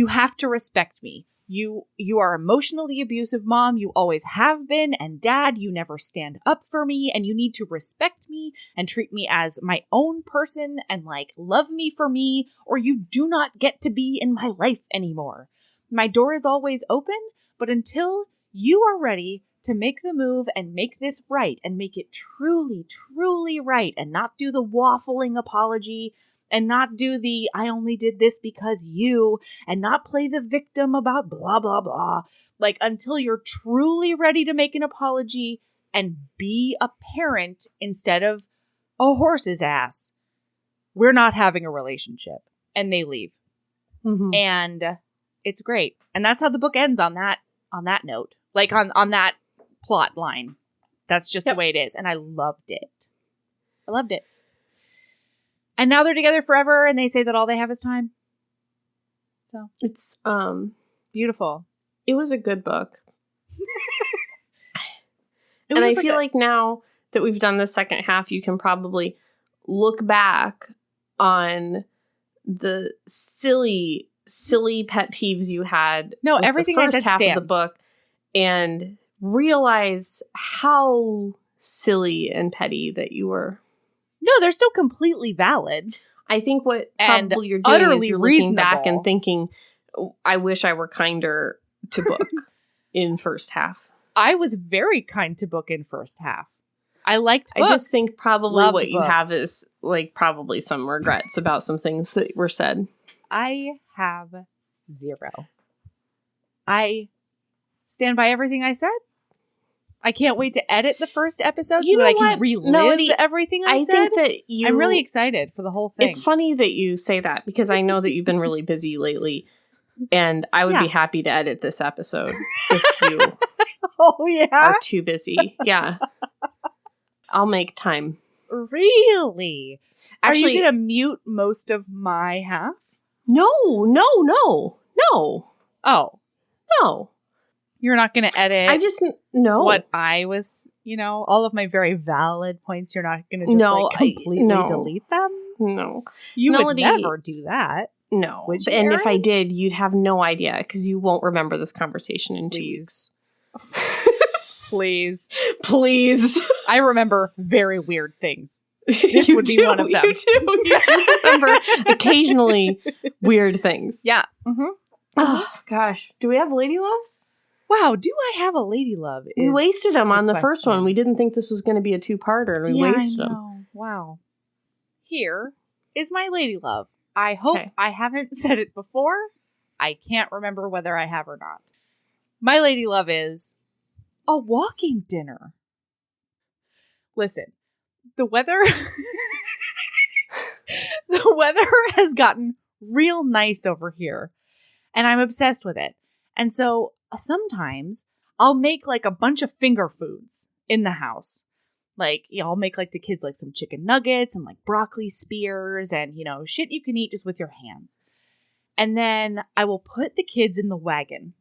have to respect me. You are emotionally abusive, Mom. You always have been. And Dad, you never stand up for me. And you need to respect me and treat me as my own person and like love me for me, or you do not get to be in my life anymore. My door is always open, but until you are ready to make the move and make this right and make it truly, truly right and not do the waffling apology and not do the I only did this because you and not play the victim about blah, blah, blah. Like until you're truly ready to make an apology and be a parent instead of a horse's ass, we're not having a relationship. And they leave. Mm-hmm. And it's great. And that's how the book ends on that note. Like on that plot line. That's just the way it is. And I loved it. And now they're together forever and they say that all they have is time. So It's beautiful. it was a good book. It And was I just feel like now that we've done the second half, you can probably look back on the silly pet peeves you had. No, with everything the I first said half of the stands. book, and realize how silly and petty that you were. No, they're still completely valid. I think what And probably you're doing is utterly you're looking back reasonable. and thinking, "Oh, I wish I were kinder to book in first half. I was very kind to book in first half. I liked book. I just think probably Loved what you book. have is like probably some regrets about some things that were said. I have 0. I stand by everything I said. I can't wait to edit the first episode You so that I know can what, relive Melody, everything I said. think that I'm really excited for the whole thing. It's funny that you say that because I know that you've been really busy lately, and I would be happy to edit this episode if you Oh, yeah? are too busy. Yeah. I'll make time. Really? Actually, Are you going to mute most of my half? No. Oh. You're not going to edit I just, no. what I was, all of my very valid points. You're not going to just completely delete them? No. You Melody, would never do that. No. Would you, and if I Erin? did, you'd have no idea because you won't remember this conversation in 2 weeks. Please. Please. I remember very weird things. This You would be do, one of them. You do remember occasionally weird things. Yeah. Mm-hmm. Oh, gosh. Do we have lady loves? Wow, do I have a lady love? We wasted them on the first question. one. We didn't think this was going to be a 2-parter, and we wasted I them. know. Wow. Here is my lady love. I hope I haven't said it before. I can't remember whether I have or not. My lady love is a walking dinner. Listen, the weather has gotten real nice over here, and I'm obsessed with it. And so sometimes I'll make like a bunch of finger foods in the house. Like, I'll make like the kids like some chicken nuggets and like broccoli spears and, shit you can eat just with your hands. And then I will put the kids in the wagon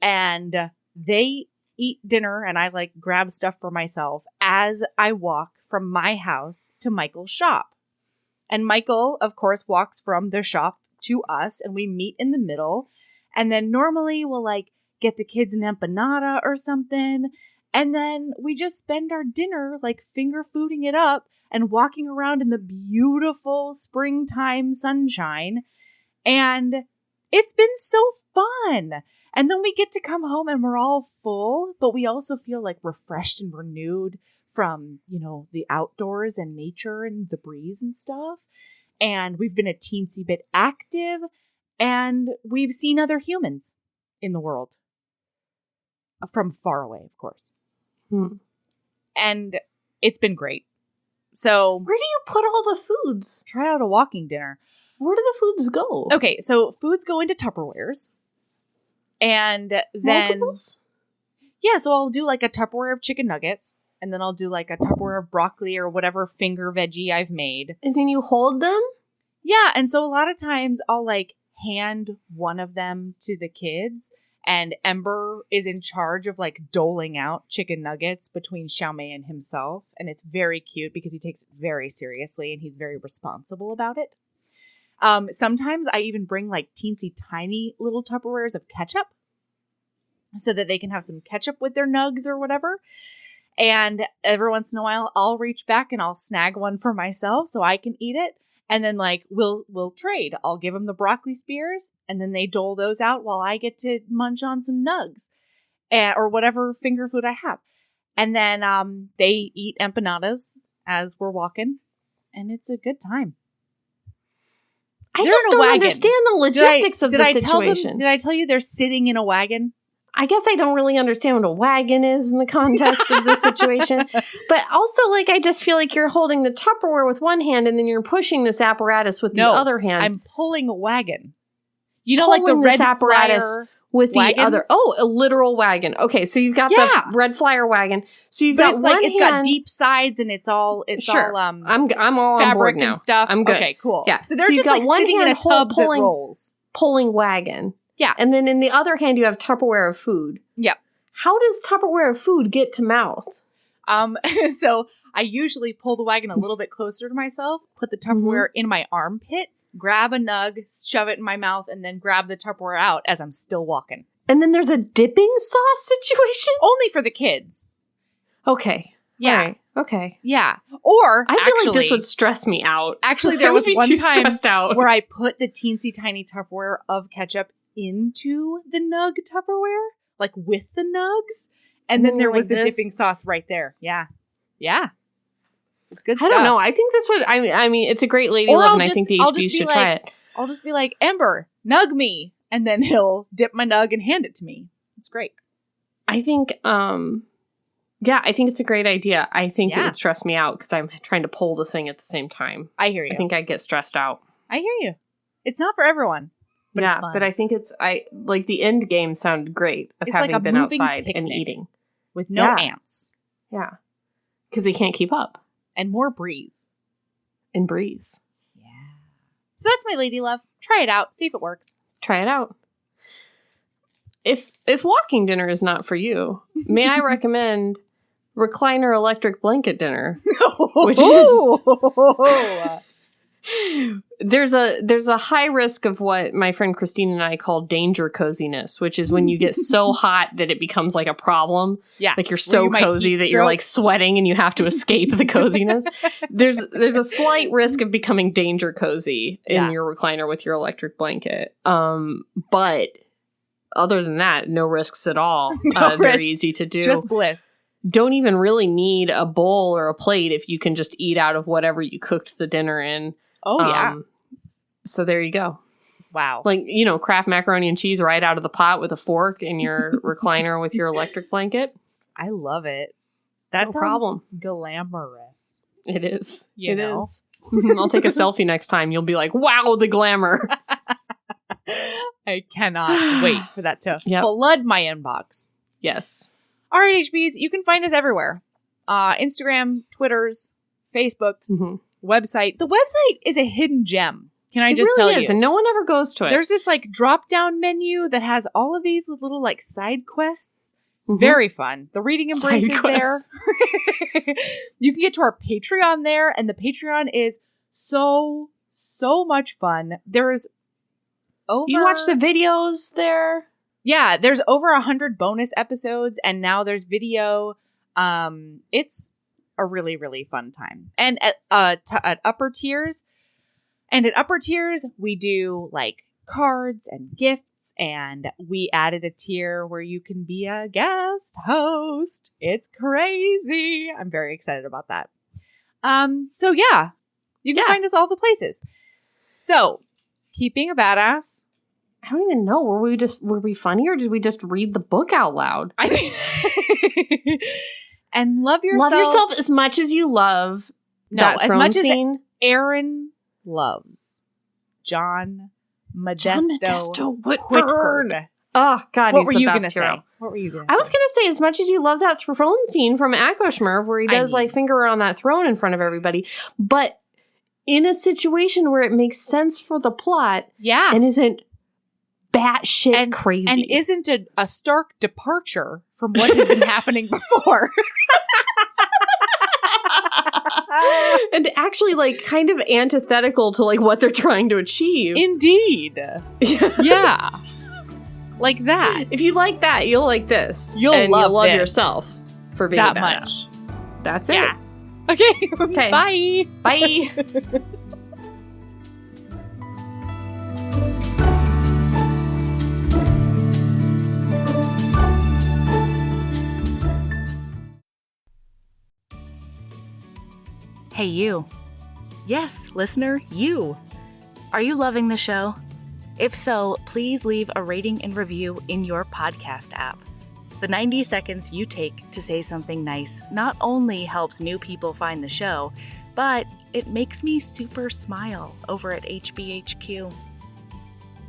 and they eat dinner and I like grab stuff for myself as I walk from my house to Michael's shop. And Michael, of course, walks from their shop to us and we meet in the middle. And then normally we'll like get the kids an empanada or something. And then we just spend our dinner like finger fooding it up and walking around in the beautiful springtime sunshine. And It's been so fun. And then we get to come home and we're all full, but we also feel like refreshed and renewed from, the outdoors and nature and the breeze and stuff. And we've been a teensy bit active, and we've seen other humans in the world. From far away, of course. And it's been great. So where do you put all the foods? Try out a walking dinner. Where do the foods go? Okay, so foods go into Tupperwares. And then... Multiples? Yeah, so I'll do like a Tupperware of chicken nuggets. And then I'll do like a Tupperware of broccoli or whatever finger veggie I've made. And then you hold them? Yeah, and so a lot of times I'll like hand one of them to the kids. And Ember is in charge of like doling out chicken nuggets between Xiaomei and himself. And it's very cute because he takes it very seriously and he's very responsible about it. Sometimes I even bring like teensy tiny little Tupperwares of ketchup so that they can have some ketchup with their nugs or whatever. And every once in a while I'll reach back and I'll snag one for myself so I can eat it. And then like we'll trade. I'll give them the broccoli spears and then they dole those out while I get to munch on some nugs or whatever finger food I have. And then they eat empanadas as we're walking and it's a good time. I just don't understand the logistics of the situation. Did I tell you they're sitting in a wagon? I guess I don't really understand what a wagon is in the context of this situation. But also, like, I just feel like you're holding the Tupperware with one hand and then you're pushing this apparatus with the other hand. I'm pulling a wagon. Like the red apparatus with wagons? The other. Oh, a literal wagon. Okay, so you've got the red flyer wagon. So you've got one hand. It's got deep sides and it's all I'm all on board now. And stuff. I'm good. Okay, cool. Yeah. So they're just like sitting in a tub that rolls. Pulling wagon. Yeah. And then in the other hand, you have Tupperware of food. Yep. How does Tupperware of food get to mouth? So I usually pull the wagon a little bit closer to myself, put the Tupperware in my armpit, grab a nug, shove it in my mouth, and then grab the Tupperware out as I'm still walking. And then there's a dipping sauce situation? Only for the kids. Okay. Yeah. Right. Okay. Yeah. Or I feel like this would stress me out. Actually, there was one time out. where I put the teensy tiny Tupperware of ketchup into the nug Tupperware, like with the nugs, and then there was the dipping sauce right there. Yeah. It's good stuff. I don't know. I think that's what I mean. It's a great lady love, and I think the HBs should try it. I'll just be like, Ember, nug me, and then he'll dip my nug and hand it to me. It's great. I think, I think it's a great idea. I think it would stress me out because I'm trying to pull the thing at the same time. I hear you. I think I get stressed out. I hear you. It's not for everyone. But it's fun. But I think like the end game sounded great of having been outside and eating. With no ants. Yeah. Because they can't keep up. And more breeze. And breeze. Yeah. So that's my lady love. Try it out. See if it works. Try it out. If walking dinner is not for you, may I recommend recliner electric blanket dinner? Which is... There's a high risk of what my friend Christine and I call danger coziness, which is when you get so hot that it becomes like a problem. Yeah. Like you're so cozy that you're like sweating and you have to escape the coziness. There's a slight risk of becoming danger cozy in your recliner with your electric blanket. But other than that, no risks at all. Very easy to do. Just bliss. Don't even really need a bowl or a plate if you can just eat out of whatever you cooked the dinner in. Oh, yeah. So there you go. Wow. Like, Kraft macaroni and cheese right out of the pot with a fork in your recliner with your electric blanket. I love it. That's no problem. Glamorous. It is. You know? I'll take a selfie next time. You'll be like, wow, the glamour. I cannot wait for that to flood my inbox. Yes. All right, HBs, you can find us everywhere. Instagram, Twitters, Facebooks. Website. The website is a hidden gem. Can I just tell you? And no one ever goes to it. There's this like drop down menu that has all of these little like side quests. It's very fun. The Reading Embrace is there. You can get to our Patreon there, and the Patreon is so much fun. There's over you watch the videos there. Yeah, there's over 100 bonus episodes, and now there's video. It's a really, really fun time. And at upper tiers, we do like cards and gifts, and we added a tier where you can be a guest host. It's crazy. I'm very excited about that. So yeah, you can find us all the places. So, keeping a badass. I don't even know. Were we funny, or did we just read the book out loud? I think. And love yourself. Love yourself as much as you love that throne scene. As Erin loves John Modesto Whitford. Oh, God, what were you going to say? What were you going to say? I was going to say, as much as you love that throne scene from Akkoshmurf, where he does finger on that throne in front of everybody, but in a situation where it makes sense for the plot, and isn't batshit crazy, and isn't a stark departure from what had been happening before. And actually, kind of antithetical to what they're trying to achieve. Indeed. Yeah. Like that. If you like that, you'll like this. You'll love yourself for being that a badass. much. That's it. Yeah. Okay. Bye. Bye. Hey, you. Yes, listener, you. Are you loving the show? If so, please leave a rating and review in your podcast app. The 90 seconds you take to say something nice not only helps new people find the show, but it makes me super smile over at HBHQ.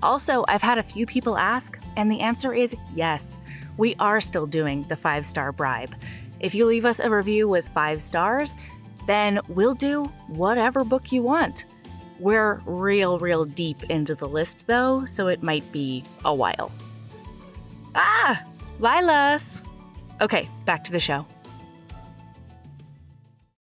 Also, I've had a few people ask, and the answer is yes. We are still doing the 5-star bribe. If you leave us a review with 5 stars, then we'll do whatever book you want. We're real deep into the list, though, so it might be a while. Lilas! Okay, back to the show.